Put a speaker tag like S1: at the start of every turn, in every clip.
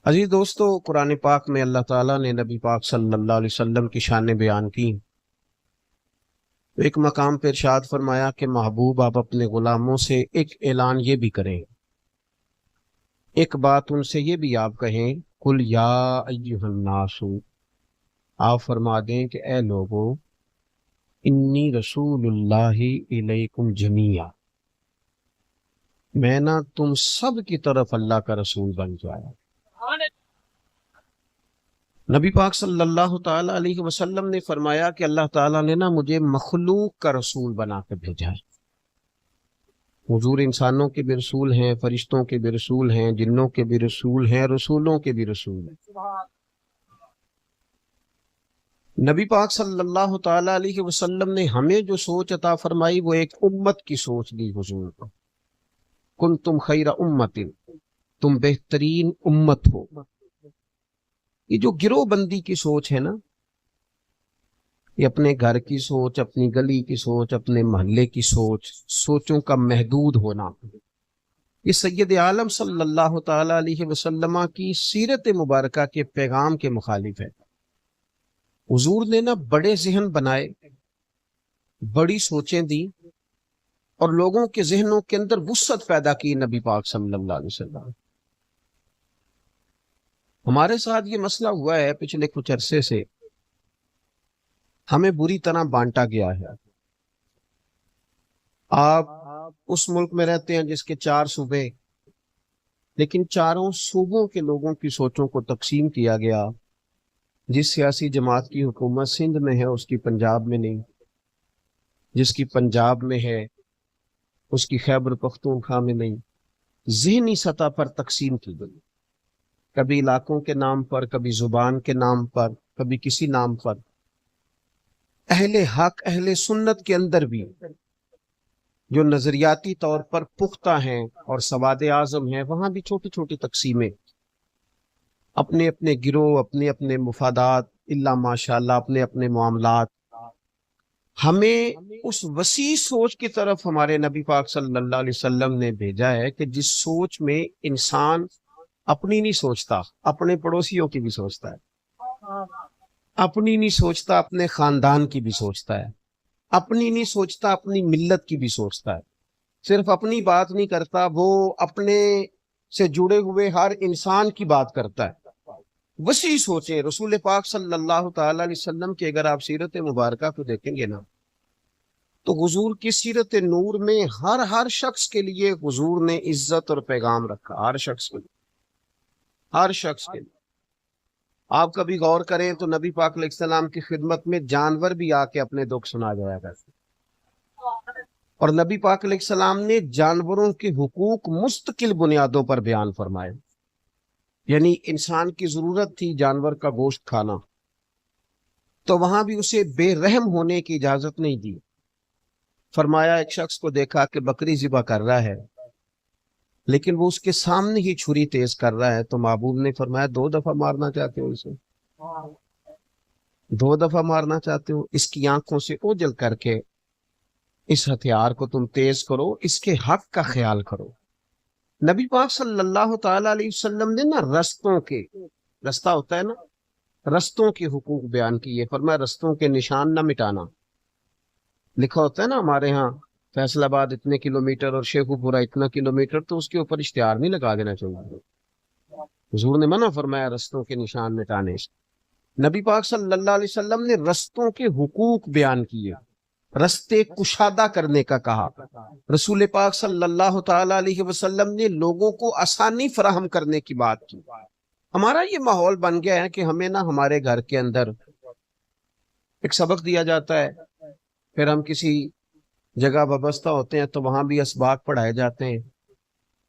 S1: عزیز دوستو، قرآن پاک میں اللہ تعالیٰ نے نبی پاک صلی اللہ علیہ وسلم کی شان بیان کی۔ ایک مقام پہ ارشاد فرمایا کہ محبوب آپ اپنے غلاموں سے ایک اعلان یہ بھی کریں، ایک بات ان سے یہ بھی آپ کہیں، قل یا ایھا الناس، آپ فرما دیں کہ اے لوگو، انی رسول اللہ الیکم جمیعا، میں نا تم سب کی طرف اللہ کا رسول بن جایا۔ نبی پاک صلی اللہ تعالیٰ علیہ وسلم نے فرمایا کہ اللہ تعالیٰ نے نا مجھے مخلوق کا رسول بنا کے بھیجا ہے۔ حضور انسانوں کے بھی رسول ہیں، فرشتوں کے بھی رسول ہیں، جنوں کے بھی رسول ہیں، رسولوں کے بھی رسول ہیں۔ نبی پاک صلی اللہ تعالیٰ علیہ وسلم نے ہمیں جو سوچ عطا فرمائی وہ ایک امت کی سوچ دی حضور کو۔ کنتم خیر امت، تم بہترین امت ہو۔ یہ جو گروہ بندی کی سوچ ہے نا، یہ اپنے گھر کی سوچ، اپنی گلی کی سوچ، اپنے محلے کی سوچ، سوچوں کا محدود ہونا، یہ سید عالم صلی اللہ تعالی علیہ وسلم کی سیرت مبارکہ کے پیغام کے مخالف ہے۔ حضور نے نا بڑے ذہن بنائے، بڑی سوچیں دی، اور لوگوں کے ذہنوں کے اندر وسعت پیدا کی نبی پاک صلی اللہ علیہ وسلم۔ ہمارے ساتھ یہ مسئلہ ہوا ہے پچھلے کچھ عرصے سے، ہمیں بری طرح بانٹا گیا ہے۔ آپ اس ملک میں رہتے ہیں جس کے 4 صوبے، لیکن چاروں صوبوں کے لوگوں کی سوچوں کو تقسیم کیا گیا۔ جس سیاسی جماعت کی حکومت سندھ میں ہے اس کی پنجاب میں نہیں، جس کی پنجاب میں ہے اس کی خیبر پختونخوا میں نہیں۔ ذہنی سطح پر تقسیم کی گئی، کبھی علاقوں کے نام پر، کبھی زبان کے نام پر، کبھی کسی نام پر۔ اہل حق، اہل سنت کے اندر بھی جو نظریاتی طور پر پختہ ہیں اور سواد اعظم ہیں، وہاں بھی چھوٹی چھوٹی تقسیمیں، اپنے اپنے گروہ، اپنے اپنے مفادات، الا ماشاءاللہ اپنے اپنے معاملات۔ ہمیں اس وسیع سوچ کی طرف ہمارے نبی پاک صلی اللہ علیہ وسلم نے بھیجا ہے کہ جس سوچ میں انسان اپنی نہیں سوچتا، اپنے پڑوسیوں کی بھی سوچتا ہے، اپنی نہیں سوچتا، اپنے خاندان کی بھی سوچتا ہے، اپنی نہیں سوچتا، اپنی ملت کی بھی سوچتا ہے۔ صرف اپنی بات نہیں کرتا، وہ اپنے سے جڑے ہوئے ہر انسان کی بات کرتا ہے۔ وسیع سوچیں رسول پاک صلی اللہ تعالی علیہ وسلم کی اگر آپ سیرت مبارکہ کو دیکھیں گے نا، تو حضور کی سیرت نور میں ہر شخص کے لیے حضور نے عزت اور پیغام رکھا، ہر شخص کے لیے، ہر شخص کے لیے۔ آپ کبھی غور کریں تو نبی پاک علیہ السلام کی خدمت میں جانور بھی آ کے اپنے دکھ سنا جایا کرتے، اور نبی پاک علیہ السلام نے جانوروں کے حقوق مستقل بنیادوں پر بیان فرمائے۔ یعنی انسان کی ضرورت تھی جانور کا گوشت کھانا، تو وہاں بھی اسے بے رحم ہونے کی اجازت نہیں دی۔ فرمایا ایک شخص کو دیکھا کہ بکری ذبح کر رہا ہے، لیکن وہ اس کے سامنے ہی چھری تیز کر رہا ہے، تو محبوب نے فرمایا 2 دفعہ مارنا چاہتے ہو اسے؟ 2 دفعہ مارنا چاہتے ہو؟ اس کی آنکھوں سے اوجل کر کے اس ہتھیار کو تم تیز کرو، اس کے حق کا خیال کرو۔ نبی پاک صلی اللہ تعالی علیہ وسلم نے نا رستوں کے، رستہ ہوتا ہے نا، رستوں کے حقوق بیان کیے۔ فرمایا رستوں کے نشان نہ مٹانا۔ لکھا ہوتا ہے نا ہمارے ہاں فیصل آباد اتنے کلومیٹر اور شیخو پورہ اتنا کلومیٹر، تو اس کے اوپر اشتہار نہیں لگا دینا چاہیے۔ حضور نے منع فرمایا رستوں کے نشان مٹانے سے۔ نبی پاک صلی اللہ علیہ وسلم نے رستوں کے حقوق بیان کیے، رستے کشادہ کرنے کا کہا۔ رسول پاک صلی اللہ تعالی علیہ وسلم نے لوگوں کو آسانی فراہم کرنے کی بات کی۔ ہمارا یہ ماحول بن گیا ہے کہ ہمیں نا ہمارے گھر کے اندر ایک سبق دیا جاتا ہے، پھر ہم کسی جگہ وابستہ ہوتے ہیں تو وہاں بھی اسباق پڑھائے جاتے ہیں۔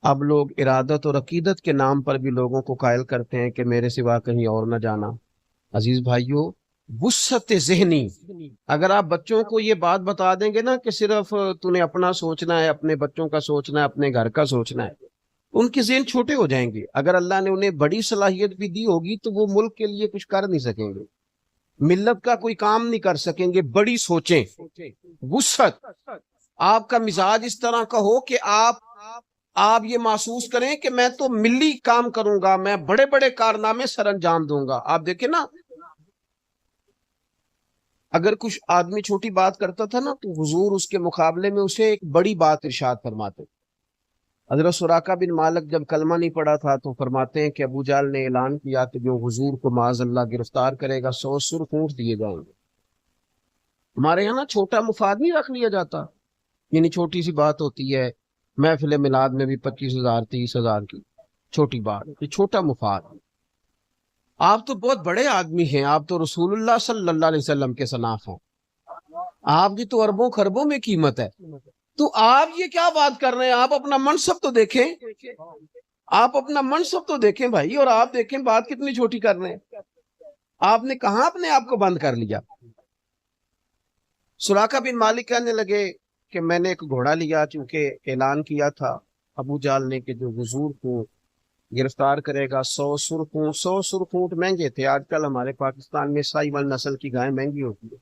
S1: اب لوگ ارادت اور عقیدت کے نام پر بھی لوگوں کو قائل کرتے ہیں کہ میرے سوا کہیں اور نہ جانا۔ عزیز بھائیو، وسعت ذہنی، اگر آپ بچوں کو یہ بات بتا دیں گے نا کہ صرف تو نے اپنا سوچنا ہے، اپنے بچوں کا سوچنا ہے، اپنے گھر کا سوچنا ہے، ان کے ذہن چھوٹے ہو جائیں گے۔ اگر اللہ نے انہیں بڑی صلاحیت بھی دی ہوگی تو وہ ملک کے لیے کچھ کر نہیں سکیں گے، ملت کا کوئی کام نہیں کر سکیں گے۔ بڑی سوچیں، وسعت، آپ کا مزاج اس طرح کا ہو کہ آپ یہ محسوس کریں کہ میں تو ملی کام کروں گا، میں بڑے بڑے کارنامے سر انجام دوں گا۔ آپ دیکھیں نا، اگر کچھ آدمی چھوٹی بات کرتا تھا نا تو حضور اس کے مقابلے میں اسے ایک بڑی بات ارشاد فرماتے۔ حضرت سراقہ بن مالک جب کلمہ نہیں پڑا تھا تو فرماتے ہیں کہ ابو جہل نے اعلان کیا کہ جو حضور کو معاذ اللہ گرفتار کرے گا 100 سرخ اونٹ دیے جائیں گے۔ ہمارے یہاں نا چھوٹا مفاد نہیں رکھ لیا جاتا، یعنی چھوٹی سی بات ہوتی ہے، محفل میلاد میں بھی 25,000 30,000 کی چھوٹی بات، یہ چھوٹا مفاد۔ آپ تو بہت بڑے آدمی ہیں، آپ تو رسول اللہ صلی اللہ علیہ وسلم کے صناف ہیں، آپ کی تو اربوں خربوں میں قیمت ہے، تو آپ یہ کیا بات کر رہے ہیں؟ آپ اپنا منصب تو دیکھیں، آپ اپنا منصب تو دیکھیں بھائی، اور آپ دیکھیں بات کتنی چھوٹی کر رہے ہیں۔ آپ نے کہاں اپنے آپ کو بند کر لیا؟ سراقہ بن مالک کہنے لگے کہ میں نے ایک گھوڑا لیا، چونکہ اعلان کیا تھا ابو جہل نے کہ جو حضور کو گرفتار کرے گا 100 سرخ اونٹ۔ 100 سرخ اونٹ مہنگے تھے، آج کل ہمارے پاکستان میں ساہیوال نسل کی گائے مہنگی ہوتی ہے،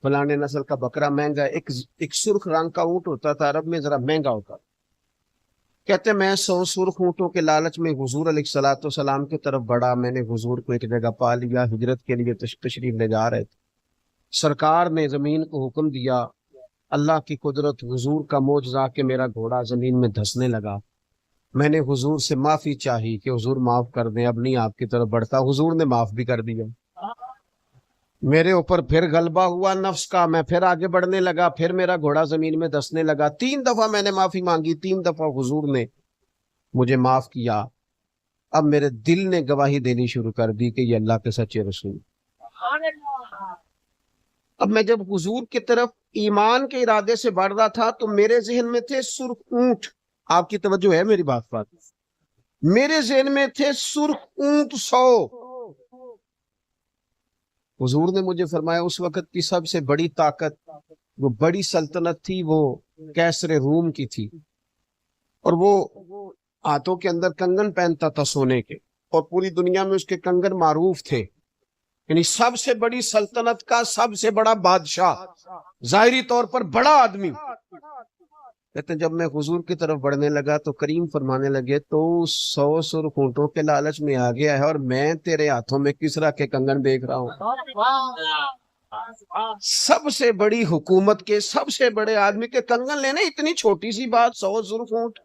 S1: فلانے نسل کا بکرا مہنگا ہے، ایک سرخ رنگ کا اونٹ ہوتا تھا عرب میں، ذرا مہنگا ہوتا۔ کہتے میں 100 سرخ اونٹوں کے لالچ میں حضور علیہ الصلوۃ والسلام کی طرف بڑھا، میں نے حضور کو ایک جگہ پا لیا، ہجرت کے لیے تشریف لے جا رہے تھے، سرکار نے زمین کو حکم دیا، اللہ کی قدرت، حضور کا معجزہ کہ میرا گھوڑا زمین میں دھسنے لگا، میں نے حضور سے معافی چاہی کہ حضور معاف کر دیں، اب نہیں آپ کی طرف بڑھتا، حضور نے معاف بھی کر دیا۔ میرے اوپر پھر غلبہ ہوا نفس کا، میں پھر آگے بڑھنے لگا، پھر میرا گھوڑا زمین میں دھسنے لگا، 3 دفعہ میں نے معافی مانگی، 3 دفعہ حضور نے مجھے معاف کیا۔ اب میرے دل نے گواہی دینی شروع کر دی کہ یہ اللہ کے سچے رسول۔ اب میں جب حضور کی طرف ایمان کے ارادے سے بڑھ رہا تھا تو میرے ذہن میں تھے سرخ اونٹ، آپ کی توجہ ہے میری بات پر، میرے ذہن میں تھے سرخ اونٹ 100۔ حضور نے مجھے فرمایا اس وقت کی سب سے بڑی طاقت، وہ بڑی سلطنت تھی، وہ کیسر روم کی تھی، اور وہ ہاتھوں کے اندر کنگن پہنتا تھا سونے کے، اور پوری دنیا میں اس کے کنگن معروف تھے، یعنی سب سے بڑی سلطنت کا سب سے بڑا بادشاہ، ظاہری طور پر بڑا آدمی۔ کہتے ہیں جب میں حضور کی طرف بڑھنے لگا تو کریم فرمانے لگے تو 100 سرخ اونٹوں کے لالچ میں آ گیا ہے اور میں تیرے ہاتھوں میں کسرا کے کنگن دیکھ رہا ہوں۔ سب سے بڑی حکومت کے سب سے بڑے آدمی کے کنگن لینا اتنی چھوٹی سی بات، 100 سرخ اونٹ۔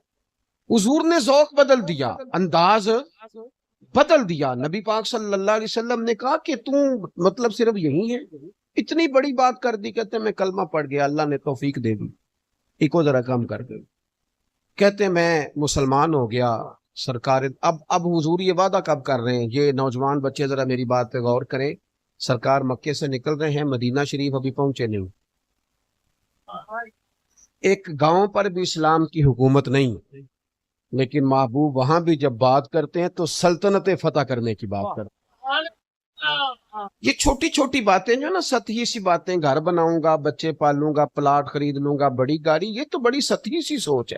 S1: حضور نے ذوق بدل دیا، انداز بدل دیا۔ نبی پاک صلی اللہ علیہ وسلم نے کہا کہ مطلب صرف یہی ہے، اتنی بڑی بات کر دی۔ کہتے میں کلمہ پڑھ گیا، اللہ نے توفیق دے دی، ایک ذرا کم کر دے۔ کہتے میں مسلمان ہو گیا سرکار۔ اب حضور یہ وعدہ کب کر رہے ہیں؟ یہ نوجوان بچے ذرا میری بات پہ غور کریں، سرکار مکے سے نکل رہے ہیں، مدینہ شریف ابھی پہنچے نہیں، ایک گاؤں پر بھی اسلام کی حکومت نہیں، لیکن محبوب وہاں بھی جب بات کرتے ہیں تو سلطنت فتح کرنے کی بات کرتے ہیں۔ یہ چھوٹی چھوٹی باتیں جو نا سطحی سی باتیں، گھر بناؤں گا، بچے پالوں گا، پلاٹ خرید لوں گا، بڑی گاڑی، یہ تو بڑی سطحی سی سوچ ہے۔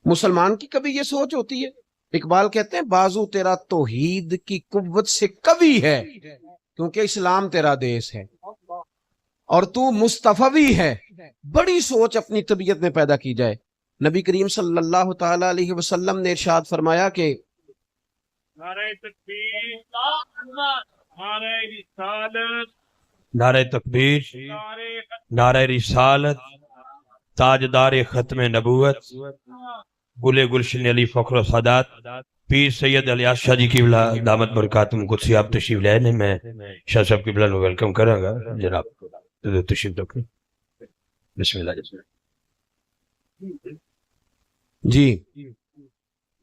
S1: مسلمان کی کبھی یہ سوچ ہوتی ہے؟ اقبال کہتے ہیں بازو تیرا توحید کی قوت سے کبھی ہے، کیونکہ اسلام تیرا دیس ہے اور تو مصطفی ہے۔ بڑی سوچ اپنی طبیعت میں پیدا کی جائے۔ نبی کریم صلی اللہ تعالی علیہ وسلم نے ارشاد فرمایا کہ
S2: نعرہ تکبیر، نعرہ رسالت،
S3: نعرہ تکبیر، نعرہ رسالت، تاجدار ختم نبوت، گل گلشن علی فخر و سادات، پیر سید الیاس شاہ جی قبلہ دامت برکاتہم قدسی آپ تشریف لے آئے، میں شاہ صاحب قبلہ نو ویلکم کروں گا، جناب تشریف رکھیں۔ بسم اللہ
S1: جی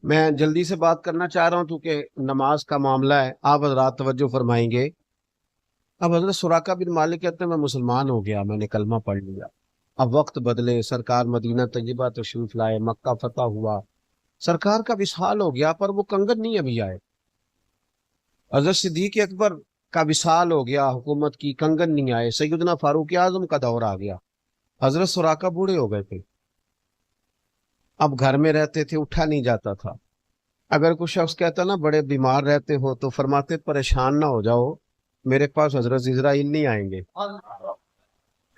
S1: میں جلدی سے بات کرنا چاہ رہا ہوں کیونکہ نماز کا معاملہ ہے، آپ حضرات توجہ فرمائیں گے۔ اب حضرت سراقہ بن مالک کہتے ہیں میں مسلمان ہو گیا، میں نے کلمہ پڑھ لیا، اب وقت بدلے، سرکار مدینہ طیبہ تشریف لائے، مکہ فتح ہوا، سرکار کا وصال ہو گیا، پر وہ کنگن نہیں ابھی آئے۔ حضرت صدیق اکبر کا وصال ہو گیا، حکومت کی، کنگن نہیں آئے۔ سیدنا فاروق اعظم کا دور آ گیا، حضرت سراقہ بوڑھے ہو گئے تھے، اب گھر میں رہتے تھے، اٹھا نہیں جاتا تھا۔ اگر کوئی شخص کہتا نا بڑے بیمار رہتے ہو تو فرماتے پریشان نہ ہو جاؤ، میرے پاس حضرت عزرائیل نہیں آئیں گے۔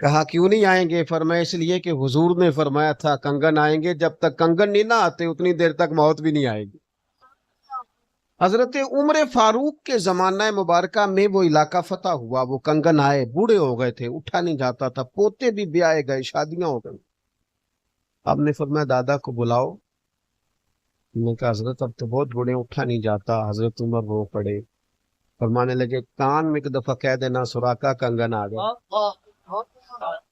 S1: کہا کیوں نہیں آئیں گے؟ فرمایا اس لیے کہ حضور نے فرمایا تھا کنگن آئیں گے، جب تک کنگن نہیں نہ آتے اتنی دیر تک موت بھی نہیں آئے گی۔ حضرت عمر فاروق کے زمانہ مبارکہ میں وہ علاقہ فتح ہوا، وہ کنگن آئے، بوڑھے ہو گئے تھے، اٹھا نہیں جاتا تھا، پوتے بھی بیائے گئے، شادیاں ہو گئی۔ آپ نے فرمایا دادا کو بلاؤ۔ میں نے کہا حضرت اب تو بہت بوڑھے، اٹھا نہیں جاتا۔ حضرت عمر رو پڑے، فرمانے لگے کان میں ایک دفعہ کہہ دینا سراقہ کنگن آ گیا،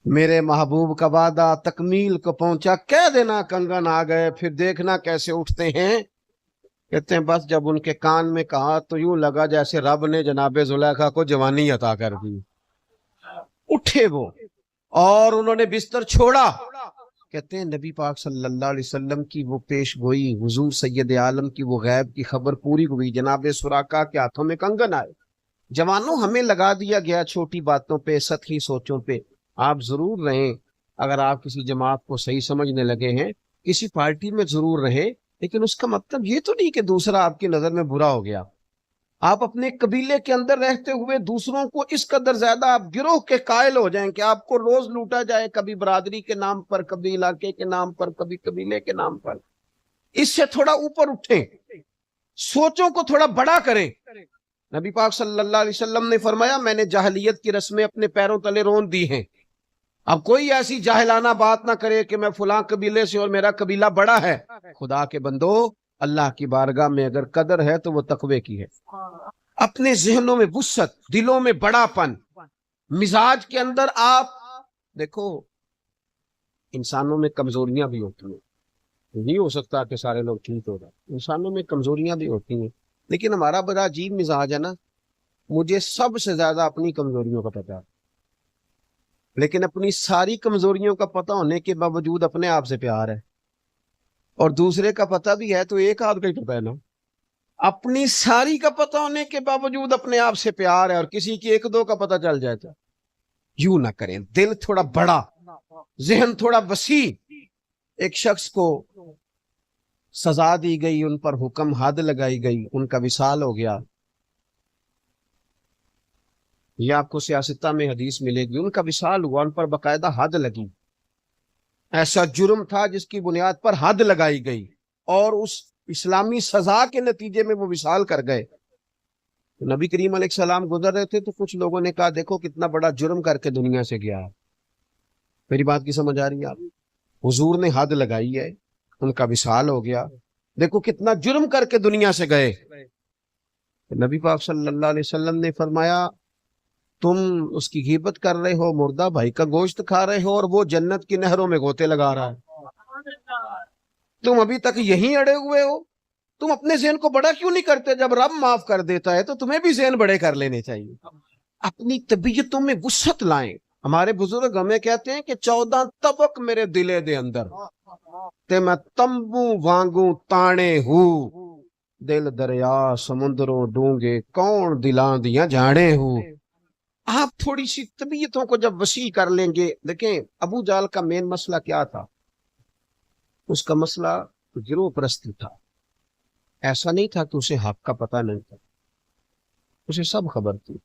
S1: میرے محبوب کا وعدہ تکمیل کو پہنچا، کہہ دینا کنگن آ گئے، پھر دیکھنا کیسے اٹھتے ہیں۔ کہتے ہیں بس جب ان کے کان میں کہا تو یوں لگا جیسے رب نے جناب زلیخا کو جوانی عطا کر دی۔ اٹھے وہ اور انہوں نے بستر چھوڑا۔ کہتے ہیں نبی پاک صلی اللہ علیہ وسلم کی وہ پیش گوئی، حضور سید عالم کی وہ غیب کی خبر پوری ہوئی، جناب سراقہ کے ہاتھوں میں کنگن آئے۔ جوانوں ہمیں لگا دیا گیا چھوٹی باتوں پہ، سطحی سوچوں پہ۔ آپ ضرور رہیں، اگر آپ کسی جماعت کو صحیح سمجھنے لگے ہیں، کسی پارٹی میں ضرور رہیں، لیکن اس کا مطلب یہ تو نہیں کہ دوسرا آپ کی نظر میں برا ہو گیا۔ آپ اپنے قبیلے کے اندر رہتے ہوئے دوسروں کو اس قدر زیادہ آپ گروہ کے قائل ہو جائیں کہ آپ کو روز لوٹا جائے، کبھی برادری کے نام پر، کبھی علاقے کے نام پر، کبھی قبیلے کے نام پر۔ اس سے تھوڑا اوپر اٹھیں، سوچوں کو تھوڑا بڑا کریں۔ نبی پاک صلی اللہ علیہ وسلم نے فرمایا میں نے جاہلیت کی رسمیں اپنے پیروں تلے رون دی ہیں، اب کوئی ایسی جاہلانہ بات نہ کرے کہ میں فلاں قبیلے سے اور میرا قبیلہ بڑا ہے۔ خدا کے بندو، اللہ کی بارگاہ میں اگر قدر ہے تو وہ تقوی کی ہے۔ اپنے ذہنوں میں وسعت، دلوں میں بڑا پن، مزاج کے اندر آپ دیکھو انسانوں میں کمزوریاں بھی ہوتی ہیں، نہیں ہو سکتا کہ سارے لوگ ٹھیک ہو جائیں، انسانوں میں کمزوریاں بھی ہوتی ہیں، لیکن ہمارا بڑا عجیب مزاج ہے نا، مجھے سب سے زیادہ اپنی کمزوریوں کا پتہ ہے، لیکن اپنی ساری کمزوریوں کا پتہ ہونے کے باوجود اپنے آپ سے پیار ہے، اور دوسرے کا پتہ بھی ہے تو ایک آدھ کا ہی پتہ ہے نا۔ اپنی ساری کا پتہ ہونے کے باوجود اپنے آپ سے پیار ہے، اور کسی کی ایک دو کا پتہ چل جاتا۔ یوں نہ کریں، دل تھوڑا بڑا، ذہن تھوڑا وسیع۔ ایک شخص کو سزا دی گئی، ان پر حکم حد لگائی گئی، ان کا وصال ہو گیا۔ یہ آپ کو سیاستہ میں حدیث ملے گی، ان کا وصال ہوا، ان پر باقاعدہ حد لگی۔ ایسا جرم تھا جس کی بنیاد پر حد لگائی گئی، اور اس اسلامی سزا کے نتیجے میں وہ وصال کر گئے۔ نبی کریم علیہ السلام گزر رہے تھے تو کچھ لوگوں نے کہا دیکھو کتنا بڑا جرم کر کے دنیا سے گیا ہے۔ میری بات کی سمجھ آ رہی ہے آپ؟ حضور نے حد لگائی ہے، ان کا وصال ہو گیا، دیکھو کتنا جرم کر کے دنیا سے گئے۔ نبی پاک صلی اللہ علیہ وسلم نے فرمایا تم اس کی غیبت کر رہے ہو، مردہ بھائی کا گوشت کھا رہے ہو، اور وہ جنت کی نہروں میں غوطے لگا رہا ہے، تم ابھی تک یہیں اڑے ہوئے ہو۔ تم اپنے ذہن کو بڑا کیوں نہیں کرتے؟ جب رب معاف کر دیتا ہے تو تمہیں بھی ذہن بڑے کر لینے چاہیے۔ اپنی طبیعتوں میں وسعت لائیں۔ ہمارے بزرگ ہمیں کہتے ہیں کہ 14 طبق میرے دلے دے اندر تے میں تمبو وانگوں تانے ہوں، دل دریا سمندروں ڈونگے کون دلاں دیاں جانے ہوں۔ آپ تھوڑی سی طبیعتوں کو جب وسیع کر لیں گے، دیکھیں ابو جہل کا مین مسئلہ کیا تھا؟ اس کا مسئلہ گروہ پرستی تھا۔ ایسا نہیں تھا کہ اسے حق کا پتہ نہیں تھا، اسے سب خبر تھی۔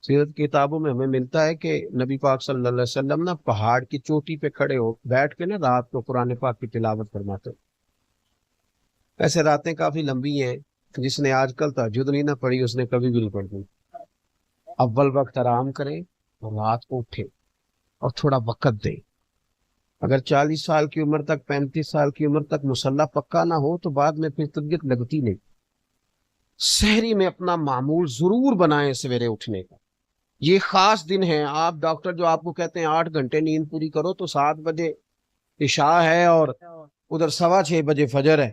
S1: سیرت کی کتابوں میں ہمیں ملتا ہے کہ نبی پاک صلی اللہ علیہ وسلم نا پہاڑ کی چوٹی پہ کھڑے ہو بیٹھ کے نا رات کو قرآن پاک کی تلاوت فرماتے۔ ایسے راتیں کافی لمبی ہیں، جس نے آج کل تہجد نہیں نہ پڑھی اس نے کبھی بھی نہیں پڑھی۔ اول وقت آرام کریں اور رات کو اٹھے اور تھوڑا وقت دیں۔ اگر 40 سال کی عمر تک، 35 سال کی عمر تک مسلح پکا نہ ہو تو بعد میں پھر طبیعت لگتی نہیں۔ سحری میں اپنا معمول ضرور بنائیں سویرے اٹھنے کا۔ یہ خاص دن ہے۔ آپ ڈاکٹر جو آپ کو کہتے ہیں 8 گھنٹے نیند پوری کرو، تو 7 بجے عشاء ہے اور ادھر 6:15 بجے فجر ہے،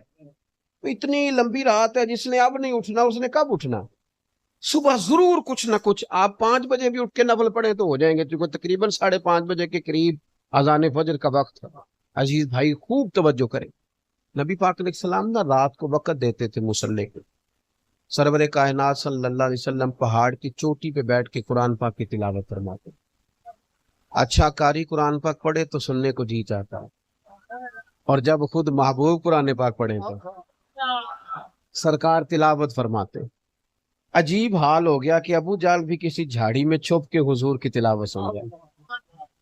S1: تو اتنی لمبی رات ہے۔ جس نے اب نہیں اٹھنا اس نے کب اٹھنا؟ صبح ضرور کچھ نہ کچھ آپ 5 بجے بھی اٹھ کے نفل پڑھیں تو ہو جائیں گے، کیونکہ تقریباً 5:30 بجے کے قریب اذان فجر کا وقت ہے۔ عزیز بھائی خوب توجہ کریں۔ نبی پاک علیہ السلام نا رات کو وقت دیتے تھے مصلی کو۔ سرور کائنات صلی اللہ علیہ وسلم پہاڑ کی چوٹی پہ بیٹھ کے قرآن پاک کی تلاوت فرماتے۔ اچھا قاری قرآن پاک پڑھے تو سننے کو جی چاہتا ہے، اور جب خود محبوب قرآن پاک پڑھیں تو سرکار تلاوت فرماتے۔ عجیب حال ہو گیا کہ ابو جہل بھی کسی جھاڑی میں چھپ کے حضور کی تلاوت سن گیا۔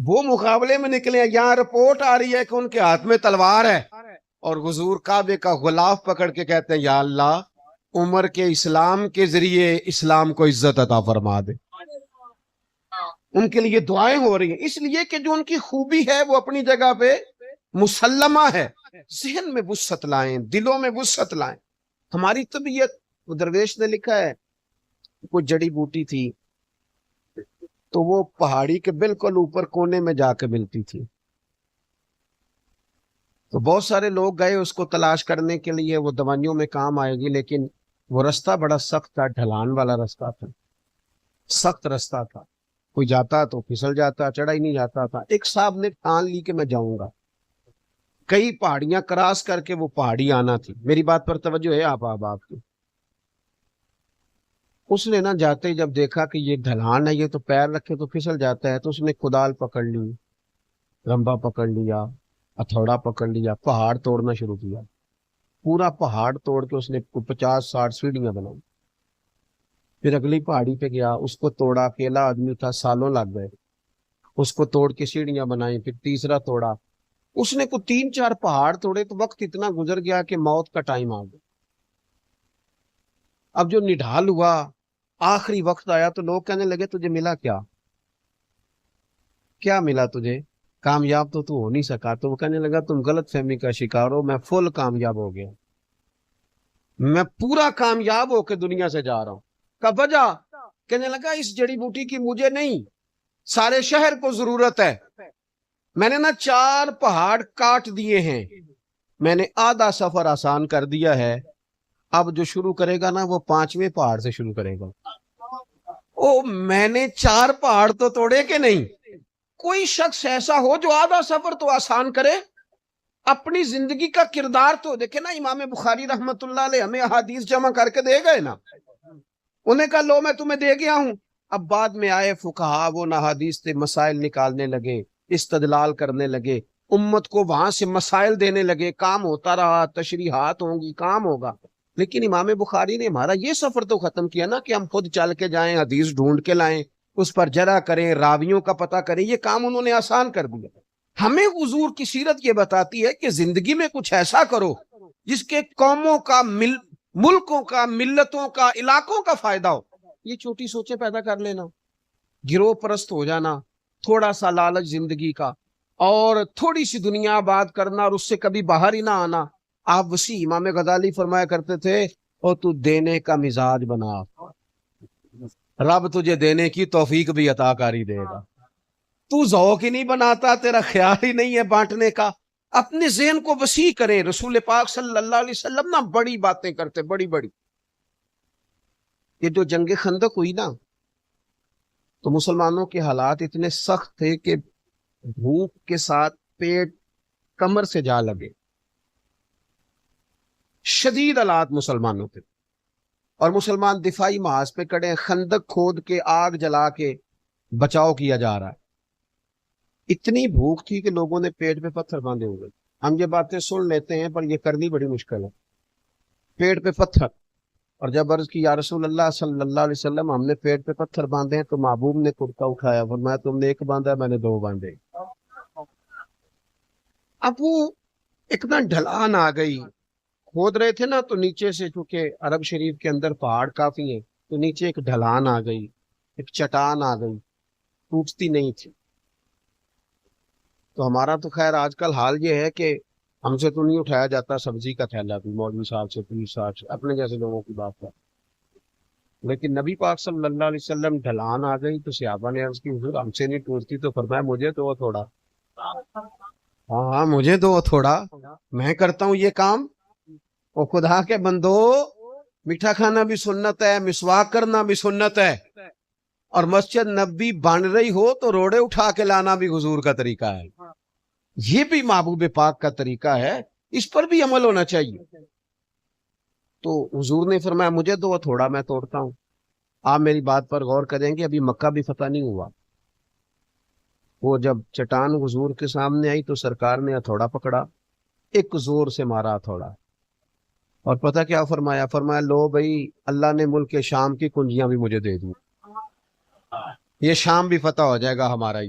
S1: وہ مقابلے میں نکلے ہیں، یہاں رپورٹ آ رہی ہے کہ ان کے ہاتھ میں تلوار ہے، اور حضور کعبے کا غلاف پکڑ کے کہتے ہیں یا اللہ عمر کے اسلام کے ذریعے اسلام کو عزت عطا فرما دے۔ ان کے لیے دعائیں ہو رہی ہیں، اس لیے کہ جو ان کی خوبی ہے وہ اپنی جگہ پہ مسلمہ ہے۔ ذہن میں وسعت لائیں، دلوں میں وسعت لائیں۔ ہماری طبیعت، درویش نے لکھا ہے کوئی جڑی بوٹی تھی تو وہ پہاڑی کے بالکل اوپر کونے میں جا کے ملتی تھی، تو بہت سارے لوگ گئے اس کو تلاش کرنے کے لیے، وہ دوائیوں میں کام آئے گی، لیکن وہ رستہ بڑا سخت تھا، ڈھلان والا رستہ تھا، سخت رستہ تھا، کوئی جاتا تو پھسل جاتا، چڑھا ہی نہیں جاتا تھا۔ ایک صاحب نے ٹھان لی کہ میں جاؤں گا، کئی پہاڑیاں کراس کر کے وہ پہاڑی آنا تھی۔ میری بات پر توجہ ہے آپ کی؟ اس نے نا جاتے ہی جب دیکھا کہ یہ ڈھلان ہے، یہ تو پیر رکھے تو پھسل جاتا ہے، تو اس نے کدال پکڑ لی، رمبا پکڑ لیا، ہتھوڑا پکڑ لیا، پہاڑ توڑنا شروع کیا۔ پورا پہاڑ توڑ کے اس نے 50-60 سیڑھیاں بنائی۔ پھر اگلی پہاڑی پہ گیا، اس کو توڑا، اکیلا آدمی تھا، سالوں لگ گئے، اس کو توڑ کے سیڑھیاں بنائی۔ پھر تیسرا توڑا، اس نے کو 3-4 پہاڑ توڑے تو وقت اتنا گزر گیا کہ موت کا ٹائم آ گیا۔ اب جو نڈھال ہوا، آخری وقت آیا تو لوگ کہنے لگے تجھے ملا کیا؟ کیا ملا تجھے؟ کامیاب تو ہو نہیں سکا۔ تو وہ کہنے لگا تم غلط فہمی کا شکار ہو، میں فل کامیاب ہو گیا، میں پورا کامیاب ہو کے دنیا سے جا رہا ہوں۔ کا وجہ؟ کہنے لگا اس جڑی بوٹی کی مجھے نہیں، سارے شہر کو ضرورت ہے۔ میں نے نا 4 پہاڑ کاٹ دیے ہیں، میں نے آدھا سفر آسان کر دیا ہے، اب جو شروع کرے گا نا وہ 5ویں پہاڑ سے شروع کرے گا۔ او میں نے 4 پہاڑ تو توڑے کہ نہیں؟ کوئی شخص ایسا ہو جو آدھا سفر تو آسان کرے، اپنی زندگی کا کردار تو دیکھے نا۔ امام بخاری رحمت اللہ علیہ ہمیں احادیث جمع کر کے دے گئے نا، انہیں کہا لو میں تمہیں دے گیا ہوں۔ اب بعد میں آئے فقہا، وہ احادیث سے مسائل نکالنے لگے، استدلال کرنے لگے، امت کو وہاں سے مسائل دینے لگے، کام ہوتا رہا، تشریحات ہوں گی، کام ہوگا۔ لیکن امام بخاری نے ہمارا یہ سفر تو ختم کیا نا کہ ہم خود چل کے جائیں، حدیث ڈھونڈ کے لائیں، اس پر جرح کریں، راویوں کا پتہ کریں، یہ کام انہوں نے آسان کر دیا۔ ہمیں حضور کی سیرت یہ بتاتی ہے کہ زندگی میں کچھ ایسا کرو جس کے قوموں کا، ملکوں کا، ملتوں کا، علاقوں کا فائدہ ہو۔ یہ چھوٹی سوچیں پیدا کر لینا، گروہ پرست ہو جانا، تھوڑا سا لالچ زندگی کا، اور تھوڑی سی دنیا آباد کرنا، اور اس سے کبھی باہر ہی نہ آنا۔ آپ وسیع امام غزالی فرمایا کرتے تھے اور تو دینے کا مزاج بنا، رب تجھے دینے کی توفیق بھی عطا کاری دے گا۔ تو ذوق ہی نہیں بناتا، تیرا خیال ہی نہیں ہے بانٹنے کا۔ اپنے ذہن کو وسیع کریں۔ رسول پاک صلی اللہ علیہ وسلم نا بڑی باتیں کرتے، بڑی بڑی۔ یہ جو جنگ خندق ہوئی نا تو مسلمانوں کے حالات اتنے سخت تھے کہ بھوک کے ساتھ پیٹ کمر سے جا لگے، شدید حالات مسلمانوں کے، اور مسلمان دفاعی محاذ پہ کڑے ہیں، خندق کھود کے، آگ جلا کے بچاؤ کیا جا رہا ہے۔ اتنی بھوک تھی کہ لوگوں نے پیٹ پہ پتھر باندھے ہوئے۔ ہم یہ باتیں سن لیتے ہیں پر یہ کرنی بڑی مشکل ہے، پیٹ پہ پتھر۔ اور جب عرض کی یا رسول اللہ صلی اللہ علیہ وسلم ہم نے پیٹ پہ پتھر باندھے ہیں، تو محبوب نے کرتا اٹھایا، فرمایا تم نے 1 باندھا، میں نے 2 باندھے۔ اب وہ ایک نا ڈھلان آ گئی، کھود رہے تھے نا تو نیچے سے، چونکہ عرب شریف کے اندر پہاڑ کافی ہیں، تو نیچے ایک ڈھلان آ گئی، ایک چٹان آ گئی، ٹوٹتی نہیں تھی۔ تو ہمارا تو خیر آج کل حال یہ ہے کہ ہم سے تو نہیں اٹھایا جاتا سبزی کا تھیلا بھی، مولوی صاحب سے، پیر صاحب سے، اپنے جیسے لوگوں کی بات ہے۔ لیکن نبی پاک صلی اللہ علیہ وسلم ڈھلان آ گئی تو صحابہ نے عرض کی حضور ہم سے نہیں ٹوٹتی، تو فرمایا مجھے دو تھوڑا، ہاں مجھے دو تھوڑا، میں کرتا ہوں یہ کام۔ او خدا کے بندو، میٹھا کھانا بھی سنت ہے، مسواک کرنا بھی سنت ہے، اور مسجد نبی بن رہی ہو تو روڑے اٹھا کے لانا بھی حضور کا طریقہ ہے، یہ بھی محبوب پاک کا طریقہ ہے، اس پر بھی عمل ہونا چاہیے۔ تو حضور نے فرمایا مجھے دو تھوڑا، میں توڑتا ہوں۔ آپ میری بات پر غور کریں گے، ابھی مکہ بھی فتح نہیں ہوا، وہ جب چٹان حضور کے سامنے آئی تو سرکار نے ہتھوڑا پکڑا، ایک زور سے مارا ہتھوڑا، اور پتہ کیا فرمایا؟ فرمایا لو بھائی، اللہ نے ملک شام کی کنجیاں بھی مجھے دے دی، یہ شام بھی فتح ہو جائے گا ہمارا ہی۔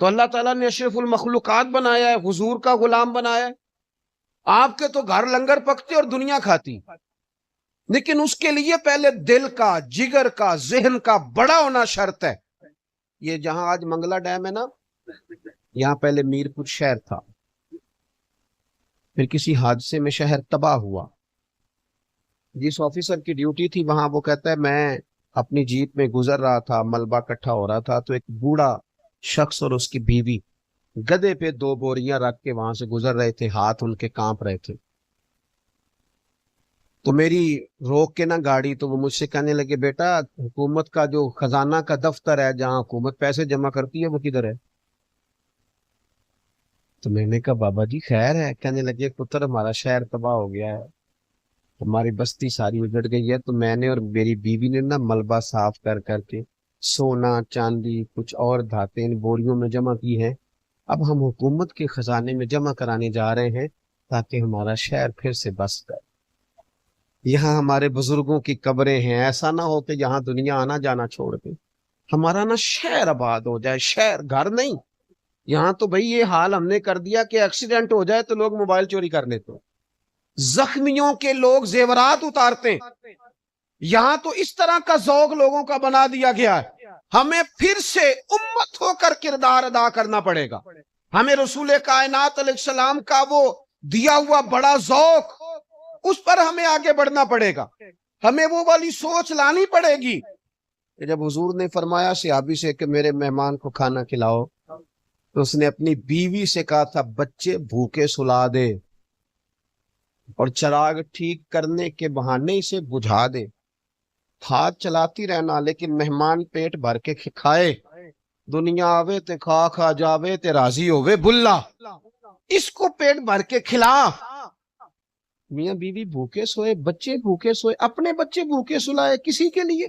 S1: تو اللہ تعالیٰ نے اشرف المخلوقات بنایا ہے، حضور کا غلام بنایا ہے. آپ کے تو گھر لنگر پکتے اور دنیا کھاتی، لیکن اس کے لیے پہلے دل کا، جگر کا، ذہن کا بڑا ہونا شرط ہے. یہ جہاں آج منگلہ ڈیم ہے نا، یہاں پہلے میرپور شہر تھا، پھر کسی حادثے میں شہر تباہ ہوا. جس آفیسر کی ڈیوٹی تھی وہاں، وہ کہتا ہے میں اپنی جیپ میں گزر رہا تھا، ملبہ اکٹھا ہو رہا تھا، تو ایک بوڑھا شخص اور اس کی بیوی گدھے پہ 2 بوریاں رکھ کے وہاں سے گزر رہے تھے، ہاتھ ان کے کانپ رہے تھے. تو میری روک کے نا گاڑی، تو وہ مجھ سے کہنے لگے بیٹا حکومت کا جو خزانہ کا دفتر ہے جہاں حکومت پیسے جمع کرتی ہے وہ کدھر ہے؟ تو میں نے کہا بابا جی خیر ہے. کہنے لگے پتر ہمارا شہر تباہ ہو گیا ہے، ہماری بستی ساری اجڑ گئی ہے، تو میں نے اور میری بیوی نے نا ملبہ صاف کر کر کے سونا چاندی کچھ اور دھاتیں ان بوریوں میں جمع کی ہیں. اب ہم حکومت کے خزانے میں جمع کرانے جا رہے ہیں تاکہ ہمارا شہر پھر سے بس جائے. یہاں ہمارے بزرگوں کی قبریں ہیں، ایسا نہ ہو کہ یہاں دنیا آنا جانا چھوڑ کے ہمارا نا شہر آباد ہو جائے. شہر گھر نہیں. یہاں تو بھئی یہ حال ہم نے کر دیا کہ ایکسیڈنٹ ہو جائے تو لوگ موبائل چوری کر لیتے ہیں، زخمیوں کے لوگ زیورات اتارتے ہیں. یہاں تو اس طرح کا ذوق لوگوں کا بنا دیا گیا ہے. ہمیں پھر سے امت ہو کر کردار ادا کرنا پڑے گا. ہمیں رسول کائنات علیہ السلام کا وہ دیا ہوا بڑا ذوق، اس پر ہمیں آگے بڑھنا پڑے گا. ہمیں وہ والی سوچ لانی پڑے گی کہ جب حضور نے فرمایا صحابی سے کہ میرے مہمان کو کھانا کھلاؤ، تو اس نے اپنی بیوی سے کہا تھا بچے بھوکے سلا دے اور چراغ ٹھیک کرنے کے بہانے اسے بجھا دے. ہاتھ چلاتی رہنا لیکن مہمان پیٹ بھر کے کھائے. دنیا آوے تے کھا کھا جاوے تے راضی ہووے بلا، اس کو پیٹ بھر کے کھلا. میاں بیوی بھوکے سوئے، بچے بھوکے سوئے، اپنے بچے بھوکے سلائے کسی کے لیے.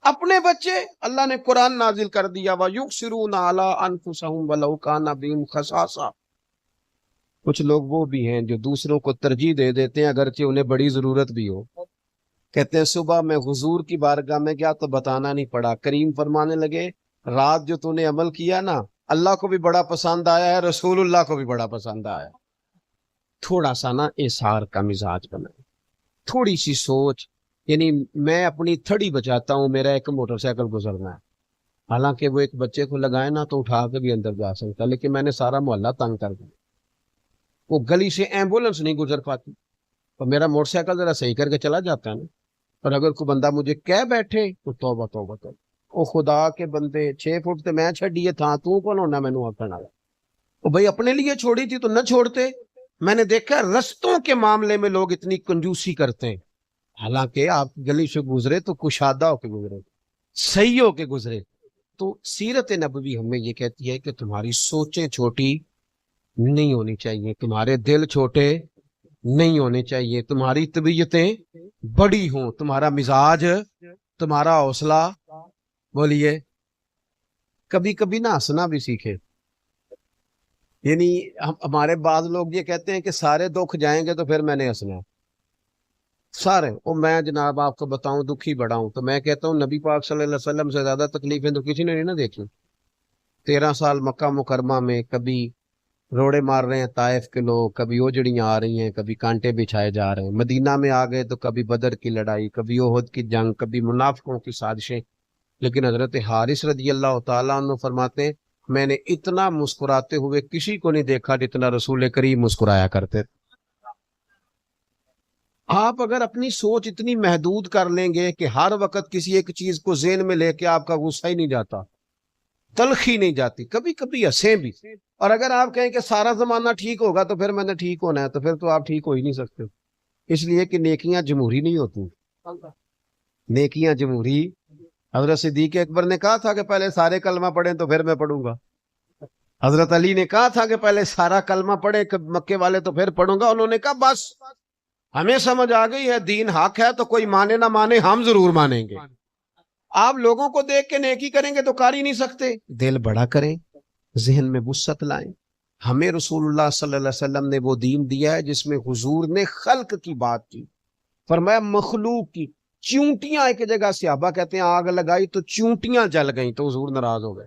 S1: اپنے بچے اللہ نے قرآن نازل کر دیا وَيُؤْثِرُونَ عَلَىٰ أَنفُسِهِمْ وَلَوْ كَانَ بِهِمْ خَصَاصَةٌ. کچھ لوگ وہ بھی ہیں جو دوسروں کو ترجیح دے دیتے ہیں اگرچہ انہیں بڑی ضرورت بھی ہو. کہتے ہیں صبح میں حضور کی بارگاہ میں گیا تو بتانا نہیں پڑا. کریم فرمانے لگے رات جو تو نے عمل کیا نا اللہ کو بھی بڑا پسند آیا ہے، رسول اللہ کو بھی بڑا پسند آیا. تھوڑا سا نا اظہار کا مزاج بنائے، تھوڑی سی سوچ. یعنی میں اپنی تھڑی بچاتا ہوں، میرا ایک موٹر سائیکل گزرنا ہے، حالانکہ وہ ایک بچے کو لگائے نا تو اٹھا کے بھی اندر جا سکتا، لیکن میں نے سارا محلہ تنگ کر دیا. وہ گلی سے ایمبولنس نہیں گزر پاتی، تو میرا موٹر سائیکل ذرا صحیح کر کے چلا جاتا ہے نا. اور اگر کوئی بندہ مجھے کہہ بیٹھے تو توبہ توبہ توبہ. او خدا کے بندے 6 فٹ تے میں چھڈیے تھا، تو کون ہونا مینوں آکھن والا؟ او بھائی اپنے لیے چھوڑی تھی تو نہ چھوڑتے. میں نے دیکھا رستوں کے معاملے میں لوگ اتنی کنجوسی کرتے ہیں، حالانکہ آپ گلی سے گزرے تو کشادہ ہو کے گزرے، صحیح ہو کے گزرے. تو سیرت نبوی ہمیں یہ کہتی ہے کہ تمہاری سوچیں چھوٹی نہیں ہونی چاہیے، تمہارے دل چھوٹے نہیں ہونے چاہیے، تمہاری طبیعتیں بڑی ہوں، تمہارا مزاج، تمہارا حوصلہ. بولیے کبھی کبھی نہ ہنسنا بھی سیکھے. یعنی ہمارے بعض لوگ یہ کہتے ہیں کہ سارے دکھ جائیں گے تو پھر میں نے ہنسنا سارے. میں جناب آپ کو بتاؤں دکھی بڑا ہوں، تو میں کہتا ہوں نبی پاک صلی اللہ علیہ وسلم سے زیادہ تکلیفیں تو کسی نے نہیں نہ دیکھی. 13 سال مکہ مکرمہ میں کبھی روڑے مار رہے ہیں طائف کے لوگ، کبھی اوجڑیاں آ رہی ہیں، کبھی کانٹے بچھائے جا رہے ہیں. مدینہ میں آ گئے تو کبھی بدر کی لڑائی، کبھی احد کی جنگ، کبھی منافقوں کی سازشیں. لیکن حضرت حارث رضی اللہ تعالیٰ عنہ فرماتے ہیں میں نے اتنا مسکراتے ہوئے کسی کو نہیں دیکھا جتنا رسول کریم مسکرایا کرتے. آپ اگر اپنی سوچ اتنی محدود کر لیں گے کہ ہر وقت کسی ایک چیز کو ذہن میں لے کے آپ کا غصہ ہی نہیں جاتا، تلخی نہیں جاتی، کبھی کبھی ہنسیں بھی. اور اگر آپ کہیں کہ سارا زمانہ ٹھیک ہوگا تو پھر میں نے ٹھیک ہونا ہے، تو پھر تو آپ ٹھیک ہو ہی نہیں سکتے. اس لیے کہ نیکیاں جمہوری نہیں ہوتی، نیکیاں جمہوری. حضرت صدیق اکبر نے کہا تھا کہ پہلے سارے کلمہ پڑھیں تو پھر میں پڑھوں گا. حضرت علی نے کہا تھا کہ پہلے سارا کلمہ پڑھے مکے والے تو پھر پڑھوں گا. انہوں نے کہا بس ہمیں سمجھ آ گئی ہے دین حق ہے، تو کوئی مانے نہ مانے ہم ضرور مانیں گے. آپ لوگوں کو دیکھ کے نیکی کریں گے تو کر ہی نہیں سکتے. دل بڑا کریں، ذہن میں وسعت لائیں. ہمیں رسول اللہ صلی اللہ علیہ وسلم نے وہ دین دیا ہے جس میں حضور نے خلق کی بات کی، فرمایا مخلوق کی. چونٹیاں ایک جگہ صحابہ کہتے ہیں آگ لگائی تو چونٹیاں جل گئیں تو حضور ناراض ہو گئے.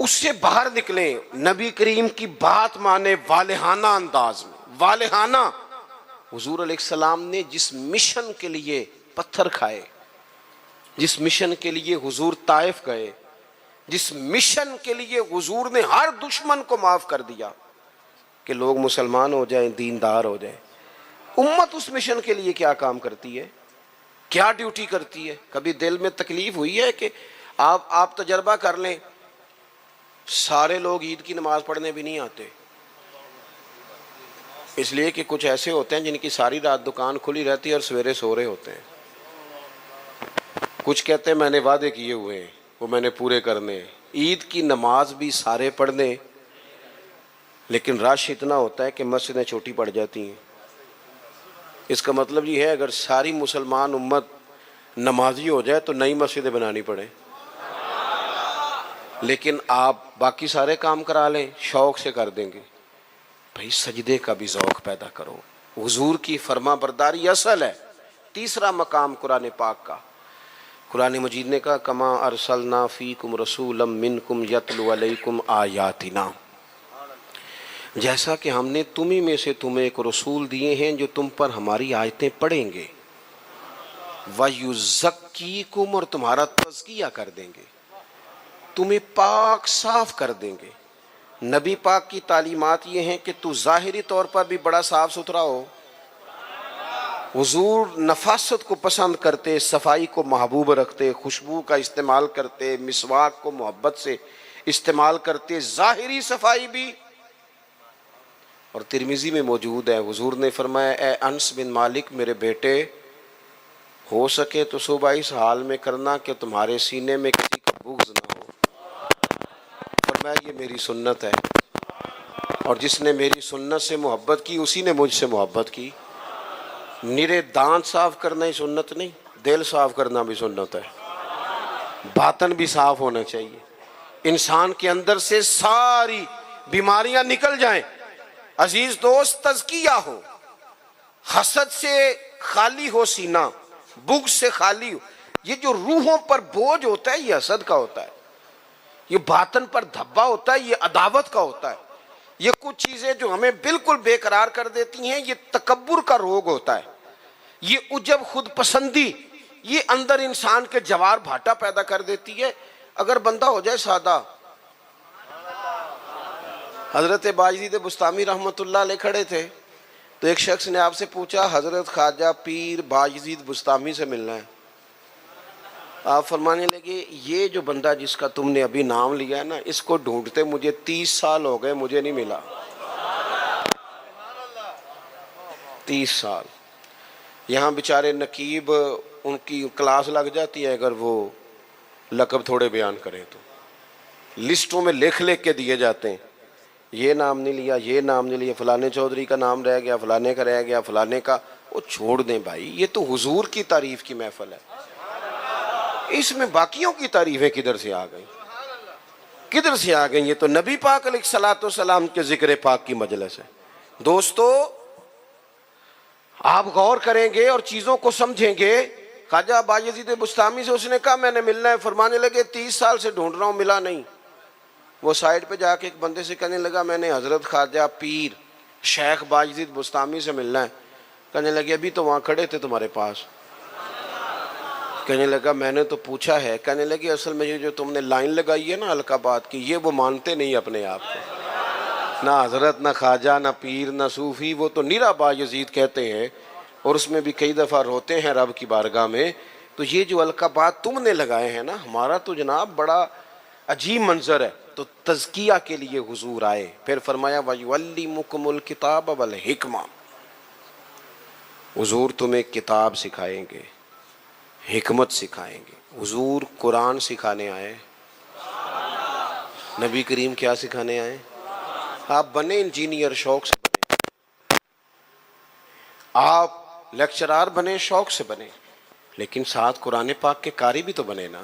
S4: اس سے باہر نکلیں، نبی کریم کی بات مانے والہانہ انداز میں، والہانہ۔ حضور علیہ السلام نے جس مشن کے لیے پتھر کھائے، جس مشن کے لیے حضور طائف گئے، جس مشن کے لیے حضور نے ہر دشمن کو معاف کر دیا کہ لوگ مسلمان ہو جائیں، دیندار ہو جائیں، امت اس مشن کے لیے کیا کام کرتی ہے، کیا ڈیوٹی کرتی ہے؟ کبھی دل میں تکلیف ہوئی ہے کہ آپ تجربہ کر لیں، سارے لوگ عید کی نماز پڑھنے بھی نہیں آتے، اس لیے کہ کچھ ایسے ہوتے ہیں جن کی ساری رات دکان کھلی رہتی ہے اور سویرے سو رہے ہوتے ہیں۔ کچھ کہتے ہیں میں نے وعدے کیے ہوئے ہیں وہ میں نے پورے کرنے ہیں۔ عید کی نماز بھی سارے پڑھنے، لیکن رش اتنا ہوتا ہے کہ مسجدیں چھوٹی پڑ جاتی ہیں۔ اس کا مطلب یہ ہے اگر ساری مسلمان امت نمازی ہو جائے تو نئی مسجدیں بنانی پڑیں، لیکن آپ باقی سارے کام کرا لیں، شوق سے کر دیں گے۔ بھائی سجدے کا بھی ذوق پیدا کرو، حضور کی فرما برداری اصل ہے۔ تیسرا مقام قرآن پاک کا، قرآن مجید نے کہا کما ارسلنا فیکم رسولا منکم یتلو علیکم آیاتنا، جیسا کہ ہم نے تمہیں میں سے تمہیں ایک رسول دیے ہیں جو تم پر ہماری آیتیں پڑھیں گے، وَيُزَكِّيكُمْ، اور تمہارا تزکیہ کر دیں گے، تمہیں پاک صاف کر دیں گے۔ نبی پاک کی تعلیمات یہ ہیں کہ تو ظاہری طور پر بھی بڑا صاف ستھرا ہو۔ حضور نفاست کو پسند کرتے، صفائی کو محبوب رکھتے، خوشبو کا استعمال کرتے، مسواک کو محبت سے استعمال کرتے، ظاہری صفائی بھی۔ اور ترمذی میں موجود ہے، حضور نے فرمایا اے انس بن مالک میرے بیٹے، ہو سکے تو صبح اس حال میں کرنا کہ تمہارے سینے میں کسی کا بغض نہ ہو۔ فرمایا یہ میری سنت ہے، اور جس نے میری سنت سے محبت کی اسی نے مجھ سے محبت کی۔ نرے دانت صاف کرنا ہی سنت نہیں، دل صاف کرنا بھی سنت ہے، باطن بھی صاف ہونا چاہیے، انسان کے اندر سے ساری بیماریاں نکل جائیں۔ عزیز دوست، تزکیہ ہو، حسد سے خالی ہو سینہ، بغض سے خالی ہو۔ یہ جو روحوں پر بوجھ ہوتا ہے یہ حسد کا ہوتا ہے، یہ باطن پر دھبا ہوتا ہے یہ عداوت کا ہوتا ہے، یہ کچھ چیزیں جو ہمیں بالکل بے قرار کر دیتی ہیں یہ تکبر کا روگ ہوتا ہے، یہ عجب خود پسندی یہ اندر انسان کے جوار بھاٹا پیدا کر دیتی ہے۔ اگر بندہ ہو جائے سادہ، حضرت باجدید بستامی رحمۃ اللہ علیہ کھڑے تھے تو ایک شخص نے آپ سے پوچھا حضرت خواجہ پیر باجدید بستامی سے ملنا ہے۔ آپ فرمانے لگے یہ جو بندہ جس کا تم نے ابھی نام لیا ہے نا، اس کو ڈھونڈتے مجھے 30 سال ہو گئے، مجھے نہیں ملا۔ 30 سال یہاں بیچارے نقیب ان کی کلاس لگ جاتی ہے اگر وہ لقب تھوڑے بیان کریں تو، لسٹوں میں لکھ لکھ کے دیے جاتے ہیں، یہ نام نہیں لیا، یہ نام نہیں لیا، فلانے چودھری کا نام رہ گیا، فلانے کا رہ گیا، فلانے کا۔ وہ چھوڑ دیں بھائی، یہ تو حضور کی تعریف کی محفل ہے، اس میں باقیوں کی تعریفیں کدھر سے آ گئیں، کدھر سے آ گئیں؟ یہ تو نبی پاک علیہ الصلوۃ والسلام کے ذکر پاک کی مجلس ہے۔ دوستو آپ غور کریں گے اور چیزوں کو سمجھیں گے۔ خواجہ باجدید بستامی سے اس نے کہا میں نے ملنا ہے، فرمانے لگے 30 سال سے ڈھونڈ رہا ہوں، ملا نہیں۔ وہ سائڈ پہ جا کے ایک بندے سے کہنے لگا میں نے حضرت خواجہ پیر شیخ باجدید بستامی سے ملنا ہے۔ کہنے لگے ابھی تو وہاں کھڑے تھے تمہارے پاس۔ کہنے لگا میں نے تو پوچھا ہے۔ کہنے لگے اصل میں یہ جو تم نے لائن لگائی ہے نا القابات کی، یہ وہ مانتے نہیں اپنے آپ کو، نہ حضرت، نہ خواجہ، نہ پیر، نہ صوفی، وہ تو نیرا باجدید کہتے ہیں، اور اس میں بھی کئی دفعہ روتے ہیں رب کی بارگاہ میں۔ تو یہ جو القابات تم نے لگائے ہیں نا، ہمارا تو جناب بڑا عجیب منظر ہے۔ تو تزکیہ کے لیے حضور آئے، پھر فرمایا وَيُعَلِّمُكُمُ الْكِتَابَ وَالْحِکْمَةَ، حضور تمہیں کتاب سکھائیں گے، حکمت سکھائیں گے۔ حضور قرآن سکھانے آئے، نبی کریم کیا سکھانے آئے؟ آپ بنے انجینئر، شوق سے بنے، آپ لیکچرار بنے، شوق سے بنے، لیکن ساتھ قرآن پاک کے قاری بھی تو بنے نا،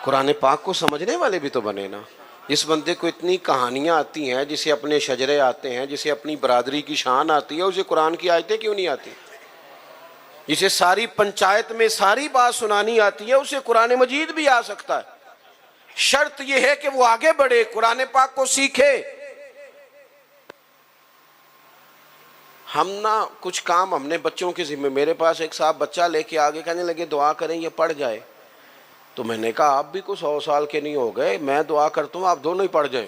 S4: قرآن پاک کو سمجھنے والے بھی تو بنے نا۔ جس بندے کو اتنی کہانیاں آتی ہیں، جسے اپنے شجرے آتے ہیں، جسے اپنی برادری کی شان آتی ہے، اسے قرآن کی آیتیں کیوں نہیں آتی؟ جسے ساری پنچایت میں ساری بات سنانی آتی ہے، اسے قرآن مجید بھی آ سکتا ہے۔ شرط یہ ہے کہ وہ آگے بڑھے، قرآن پاک کو سیکھے۔ ہم نا کچھ کام ہم نے بچوں کے ذمہ، میرے پاس ایک صاحب بچہ لے کے آگے کہنے لگے دعا کریں یہ پڑھ جائے، تو میں نے کہا آپ بھی کو 100 سال کے نہیں ہو گئے، میں دعا کرتا ہوں آپ دونوں ہی پڑھ جائیں،